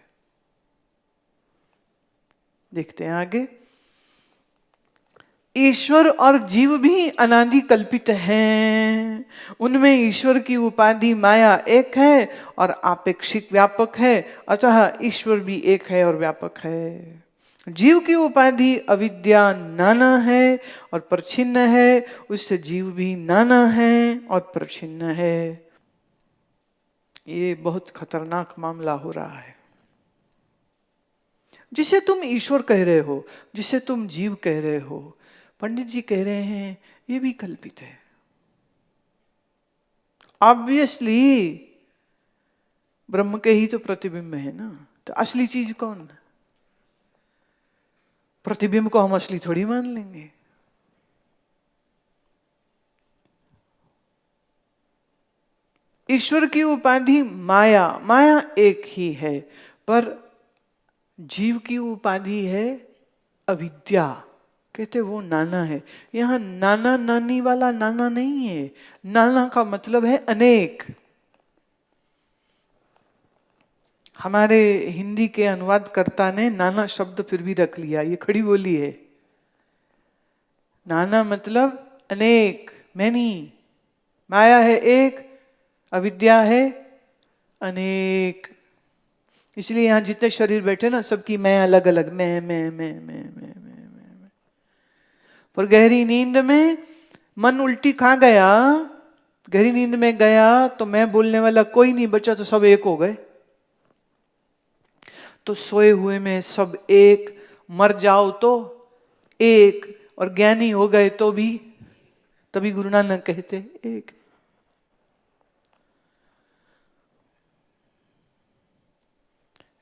देखते हैं आगे। ईश्वर और जीव भी अनादि कल्पित हैं। उनमें ईश्वर की उपाधि माया एक है और आपेक्षिक व्यापक है, अतः ईश्वर भी एक है और व्यापक है। जीव की उपाधि अविद्या नाना है और प्रच्छिन्न है, उससे जीव भी नाना है और प्रच्छिन्न है। ये बहुत खतरनाक मामला हो रहा है। जिसे तुम ईश्वर कह रहे हो, जिसे तुम जीव कह रहे हो, पंडित जी कह रहे हैं ये भी कल्पित है। ऑब्वियसली ब्रह्म के ही तो प्रतिबिंब है ना, तो असली चीज कौन? प्रतिबिंब को हम असली थोड़ी मान लेंगे। ईश्वर की उपाधि माया, माया एक ही है, पर जीव की उपाधि है अविद्या। कहते वो नाना है। यहां नाना नानी वाला नाना नहीं है। नाना का मतलब है अनेक। हमारे हिंदी के अनुवादकर्ता ने नाना शब्द फिर भी रख लिया, ये खड़ी बोली है। नाना मतलब अनेक, मैनी। माया है एक, अविद्या है अनेक। इसलिए यहां जितने शरीर बैठे ना, सबकी मैं अलग अलग, मैं। पर गहरी नींद में मन उल्टी खा गया, गहरी नींद में गया तो मैं बोलने वाला कोई नहीं बचा, तो सब एक हो गए। तो सोए हुए में सब एक, मर जाओ तो एक, और ज्ञानी हो गए तो भी, तभी गुरु नानक कहते एक।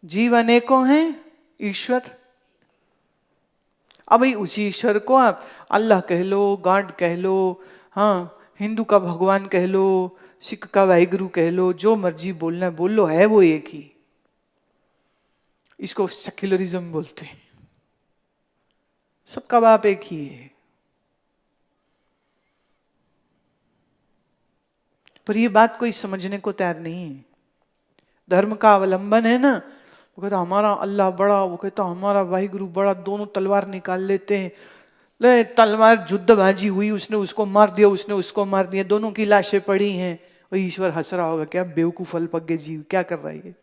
जीव अनेकों हैं, ईश्वर। अब भाई उसी ईश्वर को आप अल्लाह कह लो, गॉड कह लो, हाँ, हिंदू का भगवान कह लो, सिख का वाहिगुरु कह लो, जो मर्जी बोलना बोल लो, है वो एक ही। इसको सेक्युलरिज्म बोलते हैं। सबका बाप एक ही है। पर ये बात कोई समझने को तैयार नहीं है। धर्म का अवलंबन है ना, वो कहता हमारा अल्लाह बड़ा, वो कहता हमारा वाहिगुरु बड़ा, दोनों तलवार निकाल लेते हैं। ले तलवार युद्धबाजी हुई, उसने उसको मार दिया, उसने उसको मार दिया, दोनों की लाशें पड़ी हैं। और ईश्वर हंस रहा होगा, क्या बेवकूफ अल्पज्ञ जीव, क्या कर रहा है?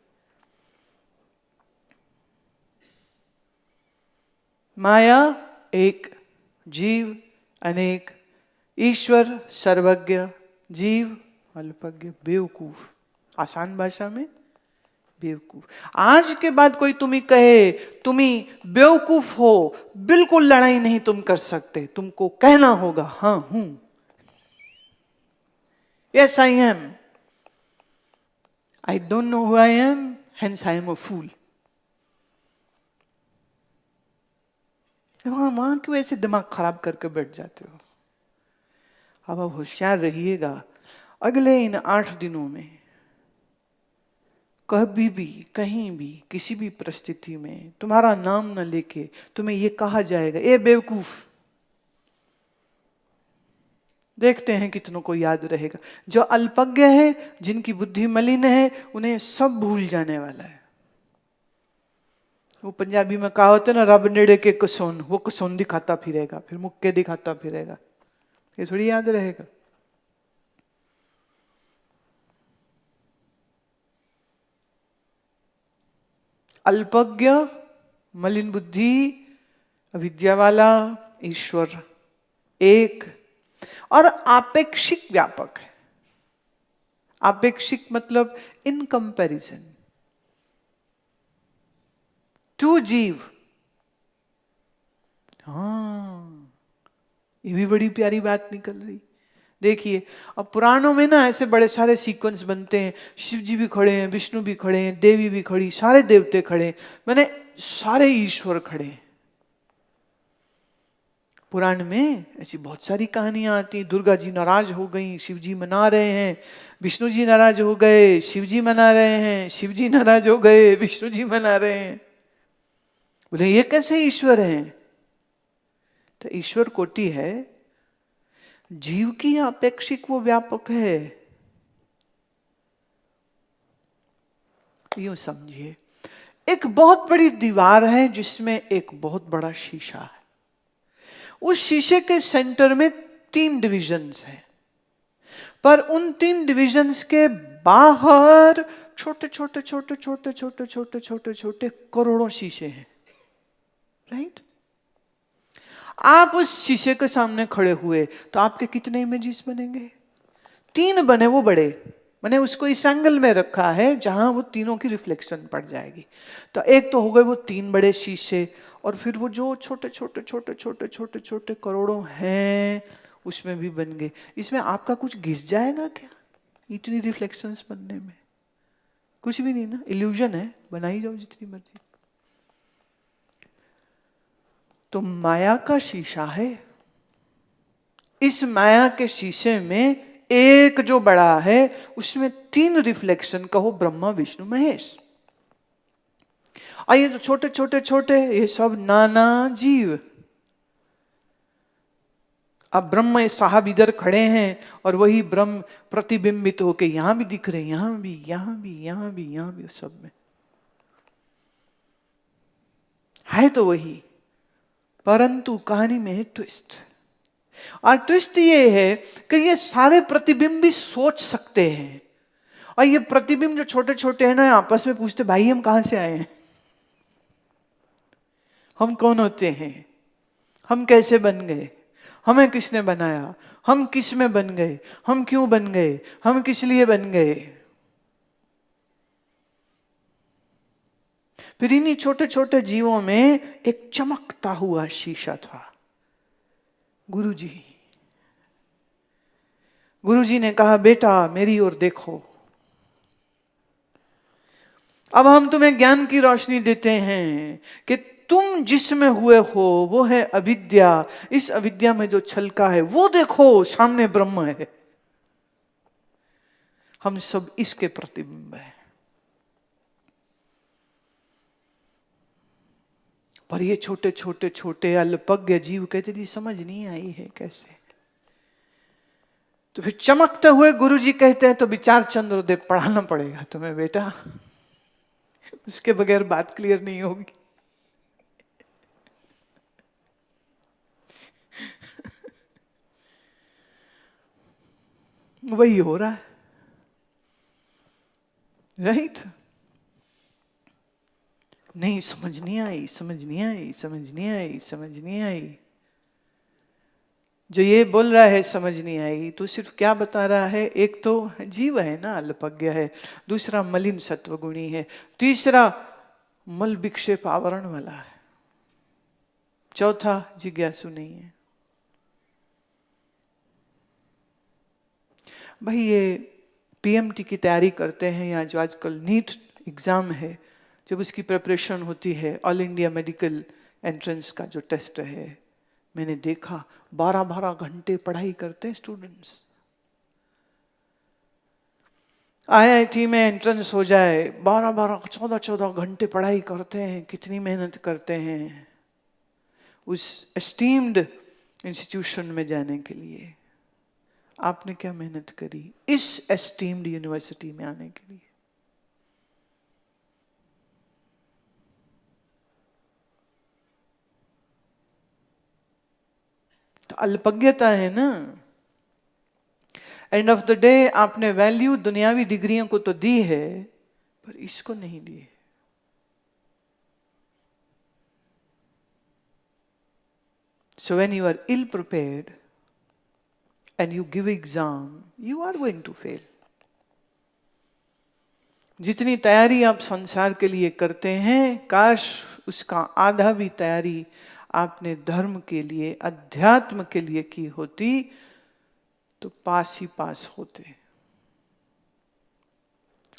माया एक, जीव अनेक, ईश्वर सर्वज्ञ, जीव अल्पज्ञ, बेवकूफ। आसान भाषा में बेवकूफ। आज के बाद कोई तुम्हें कहे तुम्ही बेवकूफ हो, बिल्कुल लड़ाई नहीं तुम कर सकते। तुमको कहना होगा हाँ हूं, yes I am, I don't know who I am, hence I am a fool. वहां क्यों ऐसे दिमाग खराब करके बैठ जाते हो? अब आप होशियार रहिएगा। अगले इन 8 दिनों में कभी भी, कहीं भी, किसी भी परिस्थिति में तुम्हारा नाम न लेके तुम्हें यह कहा जाएगा ए बेवकूफ। देखते हैं कितनों को याद रहेगा। जो अल्पज्ञ है, जिनकी बुद्धि मलिन है, उन्हें सब भूल जाने वाला है। वो पंजाबी में कहावत है ना, रब नेड़े के कसौन, वो कसौन दिखाता फिरेगा, फिर मुक्के दिखाता फिरेगा। ये थोड़ी याद रहेगा। अल्पज्ञ, मलिन बुद्धि, अविद्या वाला, ईश्वर एक, और आपेक्षिक व्यापक है। आपेक्षिक मतलब इन कंपैरिजन टू जीव। हाँ, ये भी बड़ी प्यारी बात निकल रही। देखिए, अब पुराणों में ना ऐसे बड़े सारे सीक्वेंस बनते हैं। शिव जी भी खड़े हैं, विष्णु भी खड़े हैं, देवी भी खड़ी, सारे देवते खड़े हैं, मैंने सारे ईश्वर खड़े हैं। पुराण में ऐसी बहुत सारी कहानियां आती। दुर्गा जी नाराज हो गई, शिव जी मना रहे हैं। विष्णु जी नाराज हो गए, शिव जी मना रहे हैं। शिव जी नाराज हो गए, विष्णु जी मना रहे हैं। बोले ये कैसे ईश्वर हैं? तो ईश्वर कोटि है, जीव की अपेक्षिक वो व्यापक है। यूं समझिए, एक बहुत बड़ी दीवार है जिसमें एक बहुत बड़ा शीशा है। उस शीशे के सेंटर में 3 डिविजन्स हैं, पर उन 3 डिविजन्स के बाहर छोटे छोटे छोटे छोटे छोटे छोटे छोटे छोटे करोड़ों शीशे हैं। राइट? आप उस शीशे के सामने खड़े हुए तो आपके कितने इमेजेस बनेंगे? 3 बने, वो बड़े। मैंने उसको इस एंगल में रखा है जहां वो तीनों की रिफ्लेक्शन पड़ जाएगी। तो एक तो हो गए वो 3 बड़े शीशे, और फिर वो जो छोटे छोटे छोटे छोटे छोटे छोटे करोड़ों हैं उसमें भी बन गए। इसमें आपका कुछ घिस जाएगा क्या इतनी रिफ्लेक्शंस बनने में? कुछ भी नहीं ना, इल्यूजन है, बनाई जाओ जितनी मर्जी। तो माया का शीशा है। इस माया के शीशे में एक जो बड़ा है उसमें 3 रिफ्लेक्शन, कहो ब्रह्मा विष्णु महेश। और ये जो छोटे छोटे छोटे, ये सब नाना जीव। अब ब्रह्म साहब इधर खड़े हैं और वही ब्रह्म प्रतिबिंबित होके यहां भी दिख रहे हैं, यहां भी, यहां भी, यहां भी, यहां भी, सब में है तो वही, परंतु कहानी में है ट्विस्ट। और ट्विस्ट ये है कि ये सारे प्रतिबिंब सोच सकते हैं, और ये प्रतिबिंब जो छोटे छोटे हैं ना, आपस में पूछते भाई हम कहां से आए हैं, हम कौन होते हैं, हम कैसे बन गए, हमें किसने बनाया, हम किस में बन गए, हम क्यों बन गए, हम किस लिए बन गए। फिर इन्हीं छोटे छोटे जीवों में एक चमकता हुआ शीशा था। गुरुजी, गुरुजी ने कहा बेटा मेरी ओर देखो, अब हम तुम्हें ज्ञान की रोशनी देते हैं कि तुम जिसमें हुए हो वो है अविद्या। इस अविद्या में जो छलका है वो देखो, सामने ब्रह्म है, हम सब इसके प्रतिबिंब हैं। पर ये छोटे छोटे छोटे अल्पज्ञ जीव कहते जी समझ नहीं आई है कैसे। तो फिर चमकते हुए गुरुजी कहते हैं तो विचार चंद्रोदय पढ़ाना पड़ेगा तुम्हें बेटा, उसके बगैर बात क्लियर नहीं होगी। वही हो रहा है। राइट? नहीं, समझ नहीं आई, समझ नहीं आई, समझ नहीं आई, समझ नहीं आई। जो ये बोल रहा है समझ नहीं आई, तो सिर्फ क्या बता रहा है? एक तो जीव है ना, अल्पज्ञ है, दूसरा मलिन सत्वगुणी है, तीसरा मल विक्षेप आवरण वाला है, चौथा जिज्ञासु नहीं है। भाई ये पीएमटी की तैयारी करते हैं, या जो आजकल नीट एग्जाम है, जब उसकी प्रिपरेशन होती है, ऑल इंडिया मेडिकल एंट्रेंस का जो टेस्ट है, मैंने देखा 12-12 घंटे पढ़ाई करते हैं स्टूडेंट्स। आईआईटी में एंट्रेंस हो जाए, 12-12 14-14 घंटे पढ़ाई करते हैं, कितनी मेहनत करते हैं उस एस्टीम्ड इंस्टीट्यूशन में जाने के लिए। आपने क्या मेहनत करी इस एस्टीम्ड यूनिवर्सिटी में आने के लिए? तो अल्पज्ञता है ना। एंड ऑफ द डे आपने वैल्यू दुनियावी डिग्रियों को तो दी है, पर इसको नहीं दी। So when you are ill prepared and you give exam, you are going to fail. जितनी तैयारी आप संसार के लिए करते हैं, काश उसका आधा भी तैयारी आपने धर्म के लिए, अध्यात्म के लिए की होती, तो पास ही पास होते।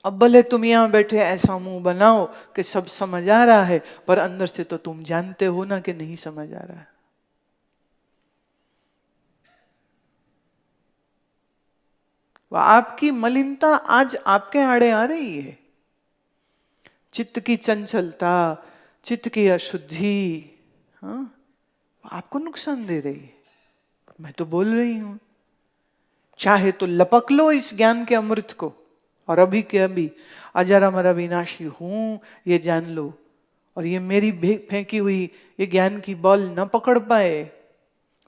अब भले तुम यहां बैठे ऐसा मुंह बनाओ कि सब समझ आ रहा है, पर अंदर से तो तुम जानते हो ना कि नहीं समझ आ रहा है। वह आपकी मलिनता आज आपके आड़े आ रही है। चित्त की चंचलता, चित्त की अशुद्धि, हाँ, आपको नुकसान दे रही है। मैं तो बोल रही हूं, चाहे तो लपक लो इस ज्ञान के अमृत को, और अभी के अभी अजर अमर अविनाशी हूं, ये जान लो। और ये मेरी फेंकी हुई ये ज्ञान की बॉल न पकड़ पाए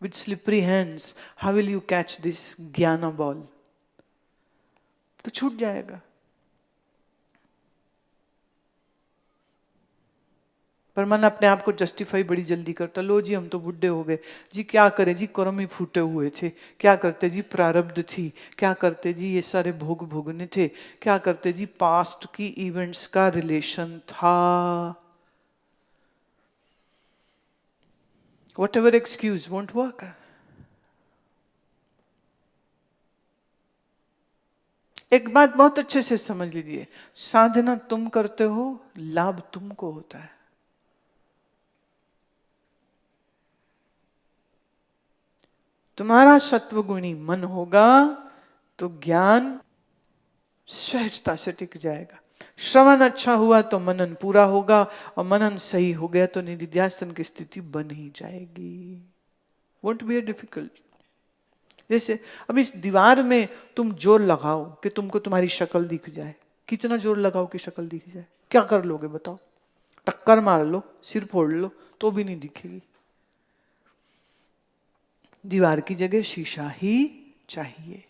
with slippery hands, how will you catch this ज्ञान बॉल? तो छूट जाएगा। पर मन अपने आप को जस्टिफाई बड़ी जल्दी करता, लो जी हम तो बुढ़े हो गए जी, क्या करें जी, कर्म ही फूटे हुए थे, क्या करते जी, प्रारब्ध थी, क्या करते जी, ये सारे भोग भोगने थे, क्या करते जी, पास्ट की इवेंट्स का रिलेशन था। Whatever excuse won't work. एक बात बहुत अच्छे से समझ लीजिए, साधना तुम करते हो, लाभ तुमको होता है। तुम्हारा सत्वगुणी मन होगा तो ज्ञान सहजता से टिक जाएगा। श्रवण अच्छा हुआ तो मनन पूरा होगा, और मनन सही हो गया तो निधिध्यासन की स्थिति बन ही जाएगी। Won't be a difficult. जैसे अब इस दीवार में तुम जोर लगाओ कि तुमको तुम्हारी शक्ल दिख जाए, कितना जोर लगाओ कि शक्ल दिख जाए, क्या कर लोगे बताओ? टक्कर मार लो, सिर फोड़ लो, तो भी नहीं दिखेगी। दीवार की जगह शीशा ही चाहिए।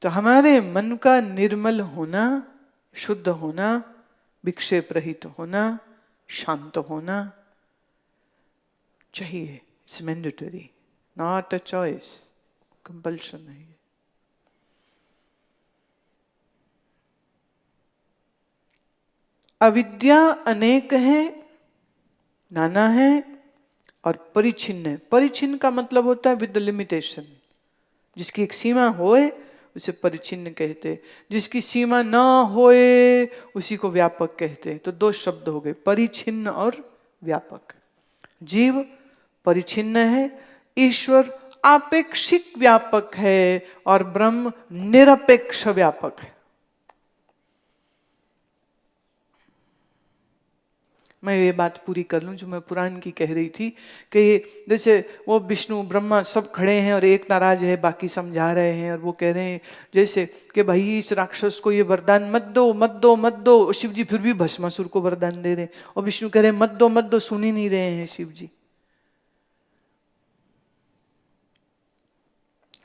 तो हमारे मन का निर्मल होना, शुद्ध होना, विक्षेप रहित होना, शांत होना चाहिए। It's mandatory, not a choice, compulsion नहीं है। अविद्या अनेक है, नाना है और परिचिन्न है। परिचिन्न का मतलब होता है विद द लिमिटेशन। जिसकी एक सीमा होए उसे परिचिन्न कहते, जिसकी सीमा ना होए उसी को व्यापक कहते। तो दो शब्द हो गए, परिचिन्न और व्यापक। जीव परिचिन्न है, ईश्वर आपेक्षिक व्यापक है और ब्रह्म निरपेक्ष व्यापक है। मैं ये बात पूरी कर लूं जो मैं पुराण की कह रही थी कि जैसे वो विष्णु ब्रह्मा सब खड़े हैं और एक नाराज है, बाकी समझा रहे हैं, और वो कह रहे हैं जैसे कि भाई इस राक्षस को ये वरदान मत दो मत दो मत दो। शिव जी फिर भी भस्मासुर को वरदान दे रहे हैं, और विष्णु कह रहे हैं मत दो, सुन ही नहीं रहे हैं शिव जी।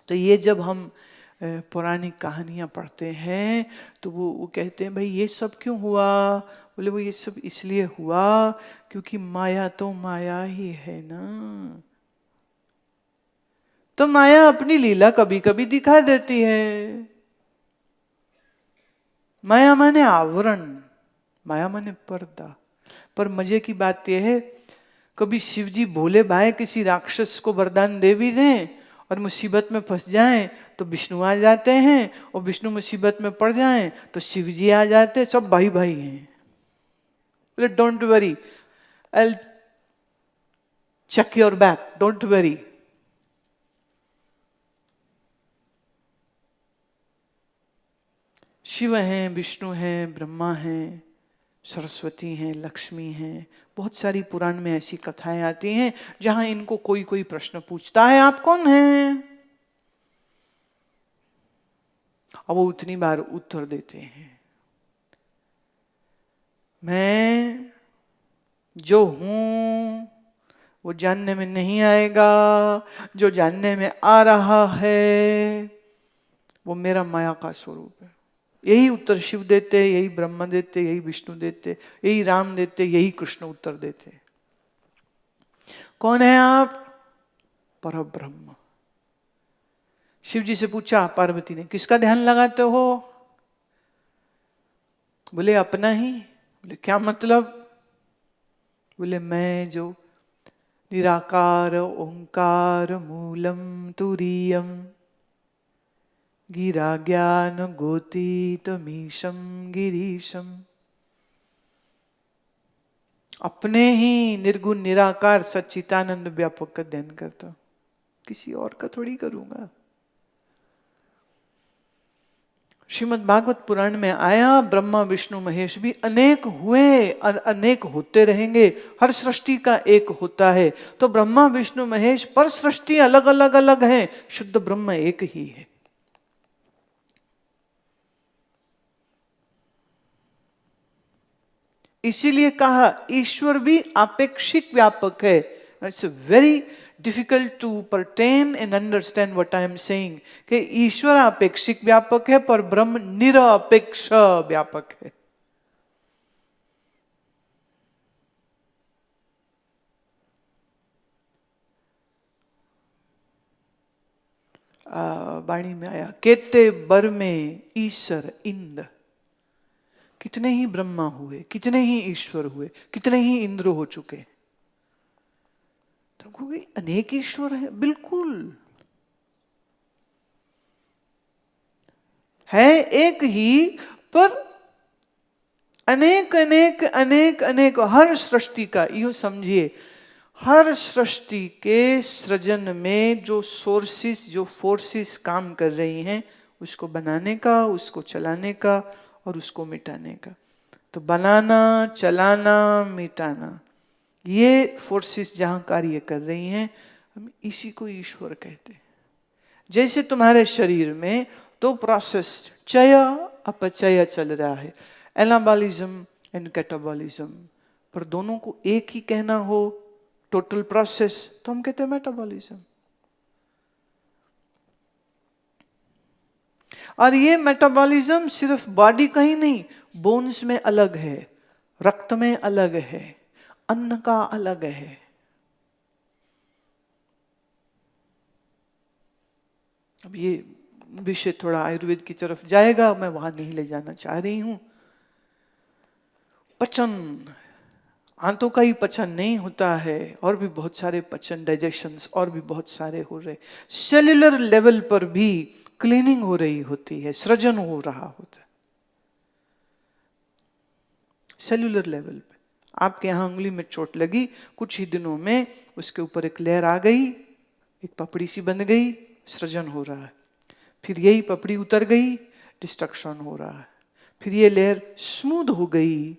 तो ये जब हम पौराणिक कहानियां पढ़ते हैं तो वो कहते हैं भाई ये सब क्यों हुआ? बोले वो ये सब इसलिए हुआ क्योंकि माया तो माया ही है ना। तो माया अपनी लीला कभी कभी दिखा देती है। माया माने आवरण, माया माने पर्दा। पर मजे की बात यह है, कभी शिव जी भोले भाई किसी राक्षस को वरदान दे भी दें और मुसीबत में फंस जाएं तो विष्णु आ जाते हैं, और विष्णु मुसीबत में पड़ जाएं तो शिव जी आ जाते हैं। सब भाई भाई हैं। बोले don't worry, I will check your back, don't worry. Shiv हैं, विष्णु हैं, ब्रह्मा हैं, सरस्वती हैं, लक्ष्मी हैं। बहुत सारी पुराण में ऐसी कथाएं आती हैं जहां इनको कोई कोई प्रश्न पूछता है आप कौन हैं, और वो उतनी बार उत्तर देते हैं मैं जो हूं वो जानने में नहीं आएगा, जो जानने में आ रहा है वो मेरा माया का स्वरूप है। यही उत्तर शिव देते, यही ब्रह्मा देते, यही विष्णु देते, यही राम देते, यही कृष्ण उत्तर देते। कौन है आप? परब्रह्म। शिव जी से पूछा पार्वती ने किसका ध्यान लगाते हो? बोले अपना ही। बोले क्या मतलब? बोले मैं जो निराकार ओंकार मूलम तुरीयम गिरा ज्ञान गोतीतमीशम गिरीशम। अपने ही निर्गुण निराकार सच्चिदानंद व्यापक का ध्यान करता हूं, किसी और का थोड़ी करूंगा। श्रीमद् भागवत पुराण में आया, ब्रह्मा विष्णु महेश भी अनेक हुए, अनेक होते रहेंगे, हर सृष्टि का एक होता है। तो ब्रह्मा विष्णु महेश पर सृष्टि अलग अलग अलग है, शुद्ध ब्रह्म एक ही है। इसीलिए कहा ईश्वर भी आपेक्षिक व्यापक है। It's very difficult to pertain and understand what I am saying कि ईश्वर अपेक्षिक व्यापक है पर ब्रह्म निरपेक्ष व्यापक है। वाणी में आया, केते बर में ईश्वर इंद्र, कितने ही ब्रह्मा हुए, कितने ही ईश्वर हुए, कितने ही इंद्र हो चुके। अनेक ईश्वर है, बिल्कुल है एक ही, पर अनेक अनेक अनेक अनेक, हर सृष्टि का यूं समझिए, हर सृष्टि के सृजन में जो सोर्सेस, जो फोर्सेस काम कर रही हैं, उसको बनाने का, उसको चलाने का और उसको मिटाने का। तो बनाना, चलाना, मिटाना, ये फोर्सेस जहां कार्य कर रही हैं, हम इसी को ईश्वर कहते हैं। जैसे तुम्हारे शरीर में दो प्रोसेस, चय अपचय चल रहा है, एनाबॉलिज्म एंड कैटाबॉलिज्म, पर दोनों को एक ही कहना हो, टोटल प्रोसेस, तो हम कहते हैं मेटाबॉलिज्म। और ये मेटाबॉलिज्म सिर्फ बॉडी का ही नहीं, बोन्स में अलग है, रक्त में अलग है, अन्न का अलग है। अब ये विषय थोड़ा आयुर्वेद की तरफ जाएगा, मैं वहां नहीं ले जाना चाह रही हूं। पचन, आंतों का ही पचन नहीं होता है, और भी बहुत सारे पचन, डाइजेशंस और भी बहुत सारे हो रहे। सेल्यूलर लेवल पर भी क्लीनिंग हो रही होती है, सृजन हो रहा होता है सेल्यूलर लेवल पे। आपके यहां उंगली में चोट लगी, कुछ ही दिनों में उसके ऊपर एक लेयर आ गई, एक पपड़ी सी बन गई, सृजन हो रहा है। फिर यही पपड़ी उतर गई, डिस्ट्रक्शन हो रहा है। फिर ये लेयर स्मूथ हो गई,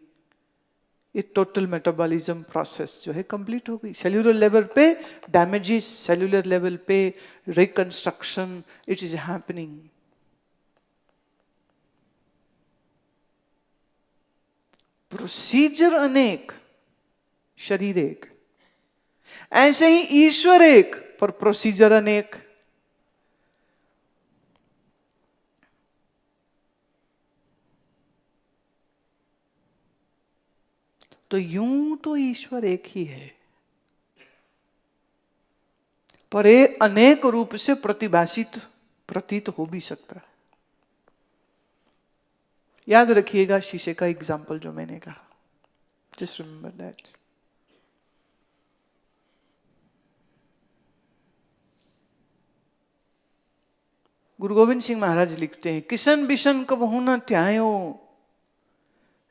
ये टोटल मेटाबॉलिज्म प्रोसेस जो है कंप्लीट हो गई। सेल्यूलर लेवल पे डैमेजेस, सेल्यूलर लेवल पे reconstruction, it is happening. Procedure अनेक, शरीर एक। ऐसे ही ईश्वर एक, पर प्रोसीजर अनेक। तो यूं तो ईश्वर एक ही है, पर ये अनेक रूप से प्रतिभाषित प्रतीत हो भी सकता है। याद रखिएगा शीशे का एग्जाम्पल जो मैंने कहा, जस्ट रिमेंबर दैट। गुरु गोविंद सिंह महाराज लिखते हैं, किशन बिशन कबहू न त्यायो,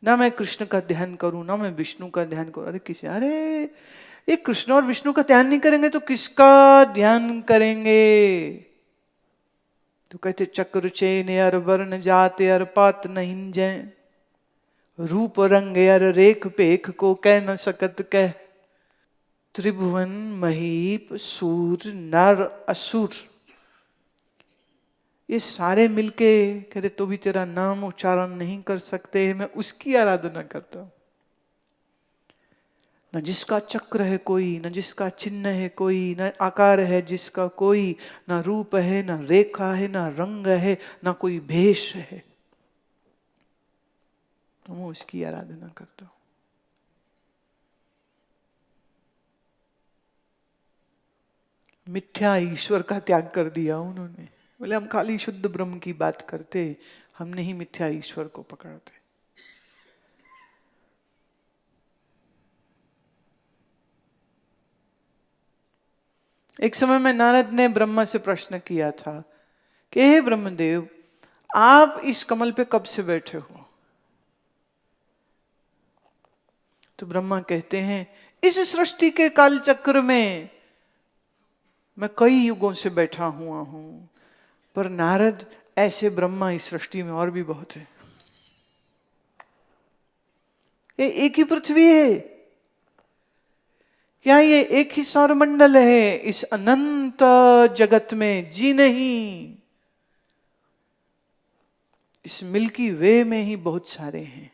ना मैं कृष्ण का ध्यान करूं, ना मैं विष्णु का ध्यान करूं। अरे ये कृष्ण और विष्णु का ध्यान नहीं करेंगे तो किसका ध्यान करेंगे? तो कहते चक्र चेन अर वर्ण जाते अर पात नहीं जय, रूप रंग अर रेख पेख को कह न सकत कह, त्रिभुवन महीप सूर नर असुर, ये सारे मिलके कहते तो भी तेरा नाम उच्चारण नहीं कर सकते, मैं उसकी आराधना करता हूं। न जिसका चक्र है कोई, न जिसका चिन्ह है कोई, न आकार है जिसका कोई, न रूप है, न रेखा है, न रंग है, न कोई भेष है, तो मैं उसकी आराधना करता हूं। मिथ्या ईश्वर का त्याग कर दिया उन्होंने, बोले हम खाली शुद्ध ब्रह्म की बात करते, हम नहीं मिथ्या ईश्वर को पकड़ते। एक समय में नारद ने ब्रह्मा से प्रश्न किया था कि हे ब्रह्मदेव, आप इस कमल पे कब से बैठे हो? तो ब्रह्मा कहते हैं, इस सृष्टि के काल चक्र में मैं कई युगों से बैठा हुआ हूं। पर नारद, ऐसे ब्रह्मा इस सृष्टि में और भी बहुत है। ये एक ही पृथ्वी है क्या? ये एक ही सौरमंडल है इस अनंत जगत में? जी नहीं, इस मिल्की वे में ही बहुत सारे हैं।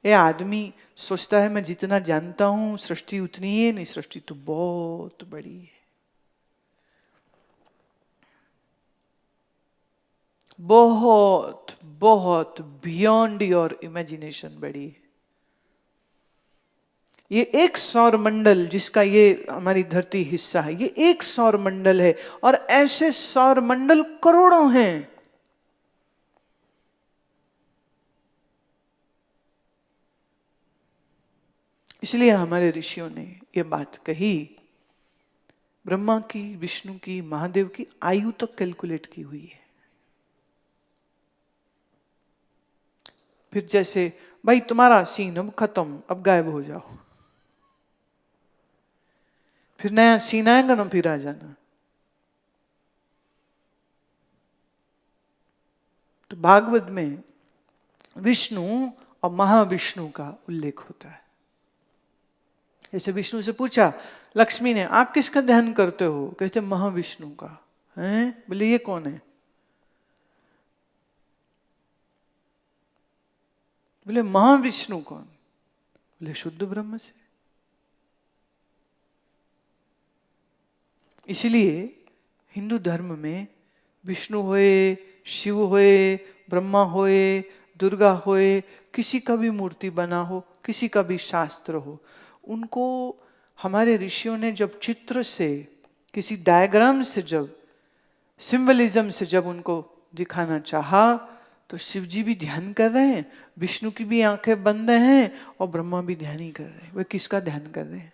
ये आदमी सोचता है मैं जितना जानता हूं सृष्टि उतनी ही है, नहीं, सृष्टि तो बहुत बड़ी है, बहुत बहुत बियॉन्ड योर इमेजिनेशन बड़ी है। ये एक सौर मंडल जिसका ये हमारी धरती हिस्सा है, ये एक सौर मंडल है और ऐसे सौर मंडल करोड़ों हैं। इसलिए हमारे ऋषियों ने ये बात कही, ब्रह्मा की, विष्णु की, महादेव की आयु तक कैलकुलेट की हुई है। फिर जैसे भाई तुम्हारा सीन अब खत्म, अब गायब हो जाओ, फिर नया सीन आएगा ना, फिर आ जाना। तो भागवत में विष्णु और महाविष्णु का उल्लेख होता है। जैसे विष्णु से पूछा लक्ष्मी ने, आप किसका ध्यान करते हो? कहते महाविष्णु का। हैं? बोले ये कौन है? बोले महाविष्णु कौन? बोले शुद्ध ब्रह्म से। इसलिए हिंदू धर्म में विष्णु होए, शिव होए, ब्रह्मा होए, दुर्गा होए, किसी का भी मूर्ति बना हो, किसी का भी शास्त्र हो, उनको हमारे ऋषियों ने जब चित्र से, किसी डायग्राम से, जब सिंबलिज्म से जब उनको दिखाना चाहा, तो शिव जी भी ध्यान कर रहे हैं, विष्णु की भी आंखें बंद हैं और ब्रह्मा भी ध्यान ही कर रहे हैं। वे किसका ध्यान कर रहे हैं?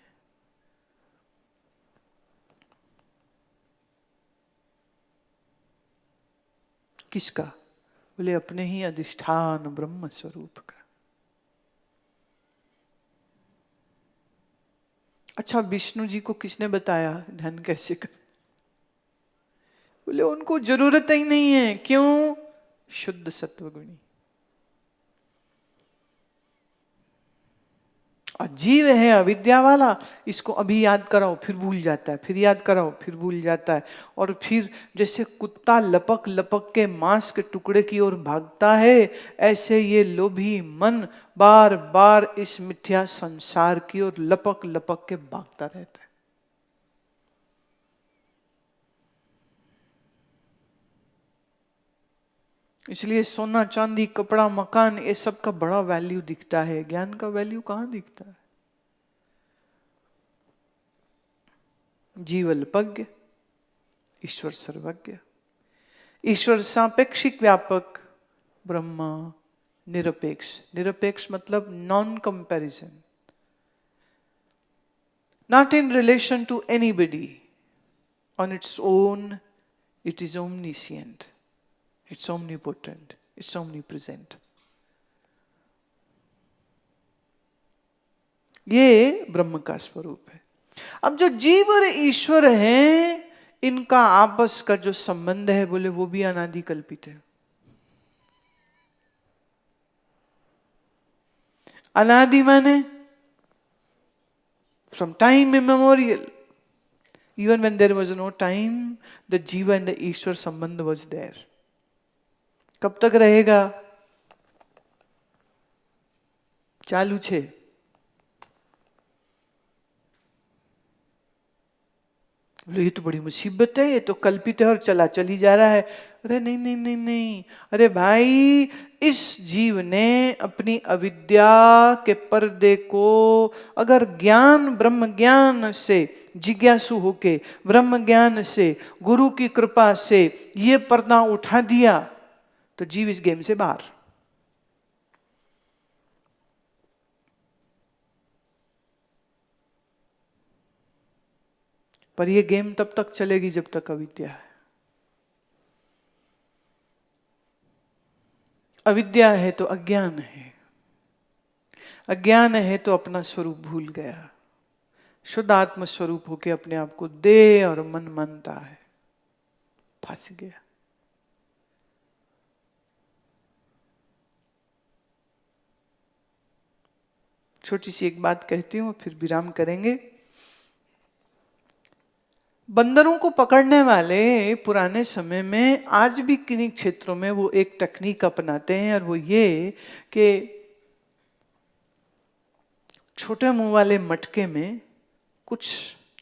किसका? बोले अपने ही अधिष्ठान ब्रह्म स्वरूप का। अच्छा, विष्णु जी को किसने बताया ध्यान कैसे कर? बोले उनको जरूरत ही नहीं है। क्यों? शुद्ध सत्वगुणी। और जीव है अविद्या वाला, इसको अभी याद कराओ फिर भूल जाता है, फिर याद कराओ फिर भूल जाता है, और फिर जैसे कुत्ता लपक लपक के मांस के टुकड़े की ओर भागता है, ऐसे ये लोभी मन बार बार इस मिथ्या संसार की ओर लपक लपक के भागता रहता है। इसलिए सोना चांदी कपड़ा मकान ये सब का बड़ा वैल्यू दिखता है, ज्ञान का वैल्यू कहां दिखता है? जीव अल्पज्ञ, ईश्वर सर्वज्ञ। ईश्वर सापेक्षिक व्यापक, ब्रह्मा निरपेक्ष। निरपेक्ष मतलब non comparison, not in relation to anybody, on its own it is omniscient, it's omnipotent, it's omnipresent. ये ब्रह्म का स्वरूप है। अब जो जीव और ईश्वर हैं, इनका आपस का जो संबंध है, बोले वो भी अनादि कल्पित है। अनादि माने from time immemorial, even when there was no time, the जीव and the ईश्वर संबंध was there. कब तक रहेगा? चालू छे। ये तो बड़ी मुसीबत है, ये तो कल्पित है और चला चली जा रहा है। अरे नहीं नहीं नहीं नहीं, अरे भाई, इस जीव ने अपनी अविद्या के पर्दे को अगर ज्ञान, ब्रह्म ज्ञान से जिज्ञासु होके, ब्रह्म ज्ञान से, गुरु की कृपा से ये पर्दा उठा दिया, तो जीव इस गेम से बाहर। पर ये गेम तब तक चलेगी जब तक अविद्या है। अविद्या है तो अज्ञान है, अज्ञान है तो अपना स्वरूप भूल गया, शुद्ध आत्म स्वरूप होके अपने आप को देह और मन मानता है, फंस गया। छोटी सी एक बात कहती हूँ, फिर विराम करेंगे। बंदरों को पकड़ने वाले पुराने समय में आज भी किन्हीं क्षेत्रों में वो एक टेक्निक अपनाते हैं, और वो ये कि छोटे मुंह वाले मटके में कुछ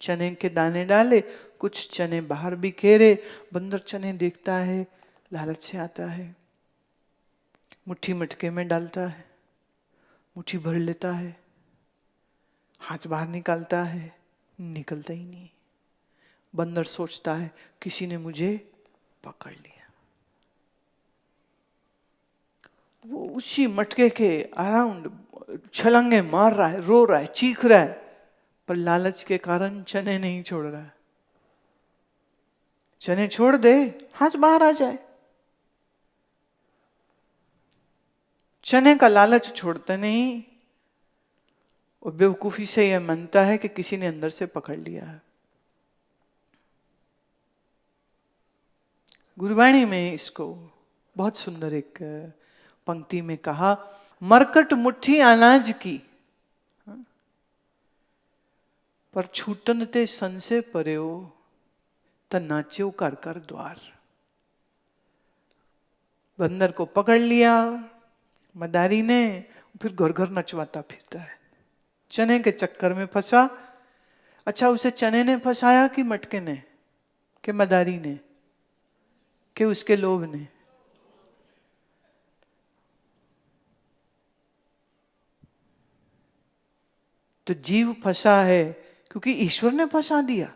चने के दाने डाले, कुछ चने बाहर बिखेरे। बंदर चने देखता है, लालच से आता है, मुट्ठी मटके में डालता है, मुट्ठी भर लेता है, हाथ बाहर निकालता है, निकलता ही नहीं। बंदर सोचता है किसी ने मुझे पकड़ लिया। वो उसी मटके के अराउंड छलांगे मार रहा है, रो रहा है, चीख रहा है, पर लालच के कारण चने नहीं छोड़ रहा है। चने छोड़ दे, हाथ बाहर आ जाए। चने का लालच छोड़ता नहीं, और बेवकूफी से यह मानता है कि किसी ने अंदर से पकड़ लिया है। गुरबाणी में इसको बहुत सुंदर एक पंक्ति में कहा, मरकट मुट्ठी अनाज की, पर छूटन ते सन से पर्यो, त नाच्यो कर कर द्वार। बंदर को पकड़ लिया मदारी ने, फिर घर घर नचवाता फिरता है, चने के चक्कर में फंसा। अच्छा, उसे चने ने फंसाया कि मटके ने, कि मदारी ने, कि उसके लोभ ने? तो जीव फंसा है क्योंकि ईश्वर ने फंसा दिया,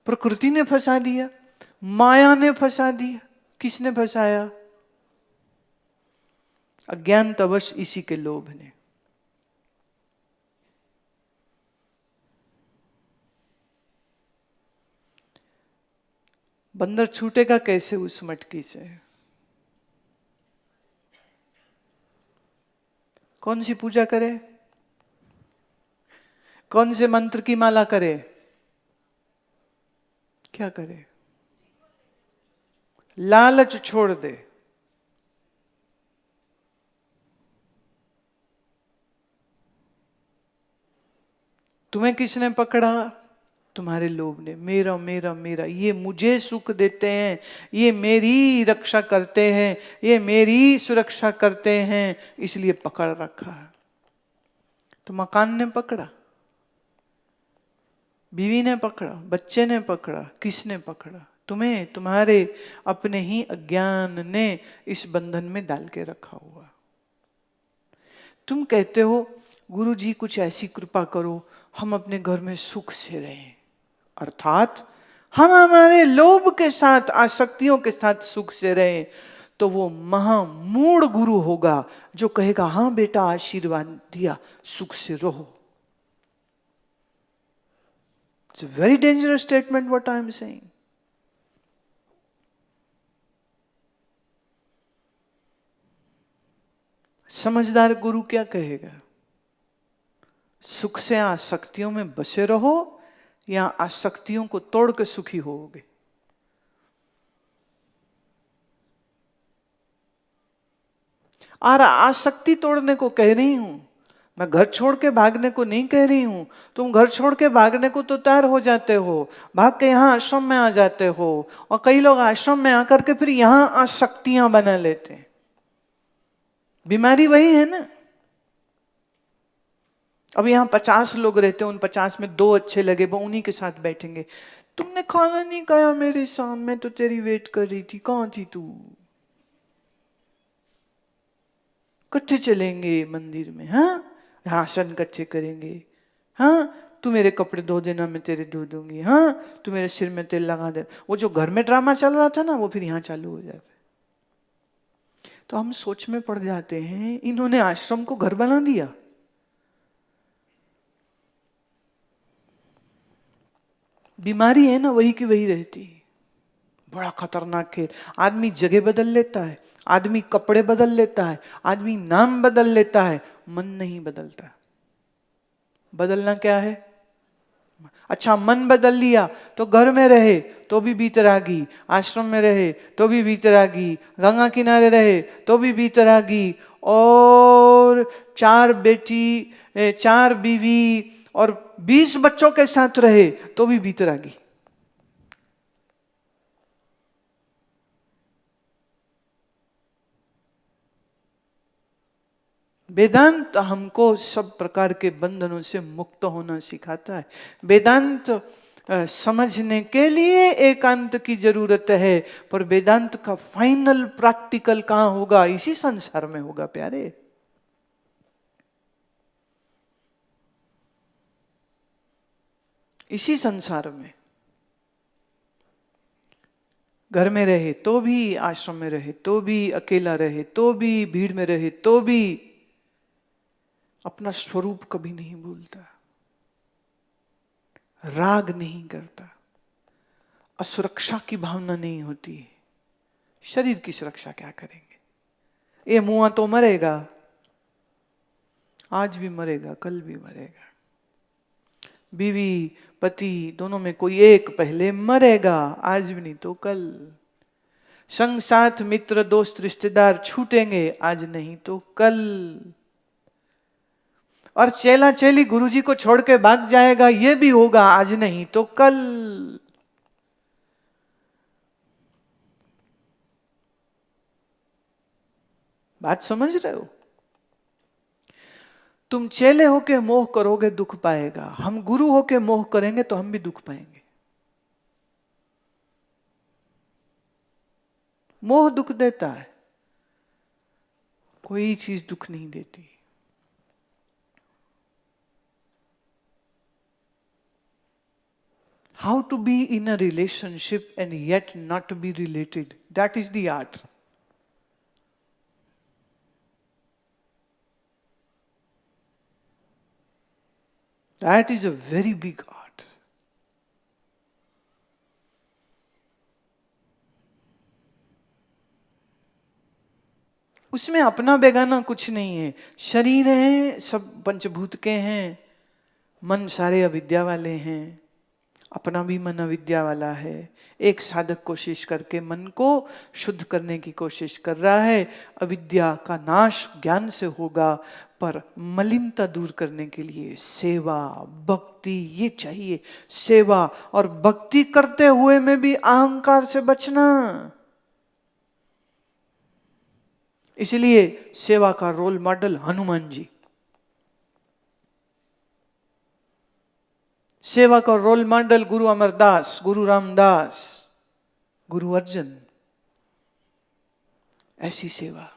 प्रकृति ने फंसा दिया, माया ने फंसा दिया। किसने फंसाया? अज्ञानतवश इसी के लोभ ने। बंदर छूटेगा कैसे उस मटकी से? कौन सी पूजा करे? कौन से मंत्र की माला करे? क्या करे? लालच छोड़ दे। तुम्हें किसने पकड़ा? तुम्हारे लोभ ने। मेरा मेरा मेरा, ये मुझे सुख देते हैं, ये मेरी रक्षा करते हैं, ये मेरी सुरक्षा करते हैं, इसलिए पकड़ रखा है। तो मकान ने पकड़ा, बीवी ने पकड़ा, बच्चे ने पकड़ा, किसने पकड़ा? तुम्हें, तुम्हारे अपने ही अज्ञान ने इस बंधन में डाल के रखा हुआ। तुम कहते हो गुरु जी कुछ ऐसी कृपा करो हम अपने घर में सुख से रहें, अर्थात हम हमारे लोभ के साथ, आसक्तियों के साथ सुख से रहें, तो वो महामूढ़ गुरु होगा जो कहेगा हाँ बेटा आशीर्वाद दिया, सुख से रहो। It's a very dangerous statement what I am saying. समझदार गुरु क्या कहेगा? सुख से आसक्तियों में बसे रहो या आसक्तियों को तोड़ के सुखी होगे? और आसक्ति तोड़ने को कह रही हूं मैं, घर छोड़ के भागने को नहीं कह रही हूं। तुम घर छोड़ के भागने को तो तैयार हो जाते हो, भाग के यहाँ आश्रम में आ जाते हो, और कई लोग आश्रम में आकर के फिर यहाँ आसक्तियां बना लेते हैं। बीमारी वही है ना। अब यहाँ 50 लोग रहते हैं, उन 50 में 2 अच्छे लगे, वो उन्हीं के साथ बैठेंगे। तुमने खाना नहीं खाया मेरे सामने, तो तेरी वेट कर रही थी, कहाँ थी तू? इकट्ठे चलेंगे मंदिर में, हाँ आसन इकट्ठे करेंगे, हाँ तू मेरे कपड़े धो देना मैं तेरे धो दूंगी, हाँ तू मेरे सिर में तेल लगा दे। वो जो घर में ड्रामा चल रहा था ना, वो फिर यहाँ चालू हो जाता है। तो हम सोच में पड़ जाते हैं, इन्होंने आश्रम को घर बना दिया। बीमारी है ना, वही की वही रहती। बड़ा खतरनाक खेल। आदमी जगह बदल लेता है, आदमी कपड़े बदल लेता है, आदमी नाम बदल लेता है, मन नहीं बदलता। बदलना क्या है? अच्छा, मन बदल लिया तो घर में रहे तो भी बीतरागी, आश्रम में रहे तो भी बीतरागी, गंगा किनारे रहे तो भी बीतरागी, और 4 बेटी 4 बीवी और 20 बच्चों के साथ रहे तो भी वीतरागी। वेदांत हमको सब प्रकार के बंधनों से मुक्त होना सिखाता है। वेदांत समझने के लिए एकांत की जरूरत है, पर वेदांत का फाइनल प्रैक्टिकल कहां होगा? इसी संसार में होगा प्यारे। इसी संसार में। घर में रहे तो भी, आश्रम में रहे तो भी, अकेला रहे तो भी, भीड़ में रहे तो भी, अपना स्वरूप कभी नहीं भूलता, राग नहीं करता, असुरक्षा की भावना नहीं होती है। शरीर की सुरक्षा क्या करेंगे? ये मुआ तो मरेगा, आज भी मरेगा, कल भी मरेगा। बीवी पति दोनों में कोई एक पहले मरेगा, आज भी नहीं तो कल। संग साथ मित्र दोस्त रिश्तेदार छूटेंगे, आज नहीं तो कल। और चेला चेली गुरुजी को छोड़ के भाग जाएगा, ये भी होगा, आज नहीं तो कल। बात समझ रहे हो? तुम चेले होके मोह करोगे, दुख पाएगा। हम गुरु होके मोह करेंगे तो हम भी दुख पाएंगे। मोह दुख देता है, कोई चीज दुख नहीं देती। How to be in a relationship and yet not be related, that is the art. That is a very big art. उसमें अपना बेगाना कुछ नहीं है। शरीर है, सब पंचभूत के हैं, मन सारे अविद्या वाले हैं, अपना भी मन अविद्या वाला है। एक साधक कोशिश करके मन को शुद्ध करने की कोशिश कर रहा है। अविद्या का नाश ज्ञान से होगा, पर मलिनता दूर करने के लिए सेवा भक्ति ये चाहिए। सेवा और भक्ति करते हुए में भी अहंकार से बचना। इसलिए सेवा का रोल मॉडल हनुमान जी, सेवा का रोल मॉडल गुरु अमरदास, गुरु रामदास, गुरु अर्जुन। ऐसी सेवा।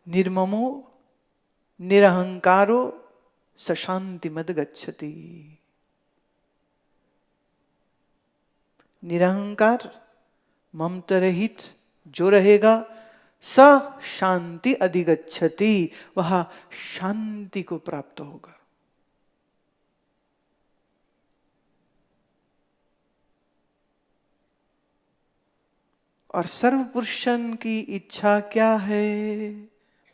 निर्ममो निरहंकारो सशांति मद गच्छति। निरहंकार ममता रहित जो रहेगा, स शांति अधिगच्छति, वह शांति को प्राप्त होगा। और सर्व पुरुषन की इच्छा क्या है?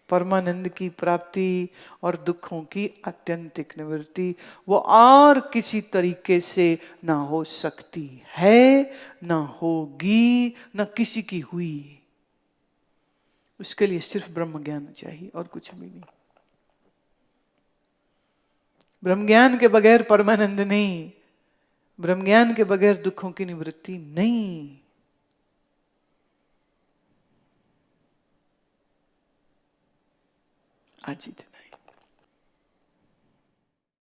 परमानंद की प्राप्ति और दुखों की आत्यंतिक निवृत्ति। वो और किसी तरीके से ना हो सकती है, ना होगी, ना किसी की हुई। उसके लिए सिर्फ ब्रह्म ज्ञान चाहिए और कुछ भी नहीं। ब्रह्म ज्ञान के बगैर परमानंद नहीं, ब्रह्म ज्ञान के बगैर दुखों की निवृत्ति नहीं। आज ही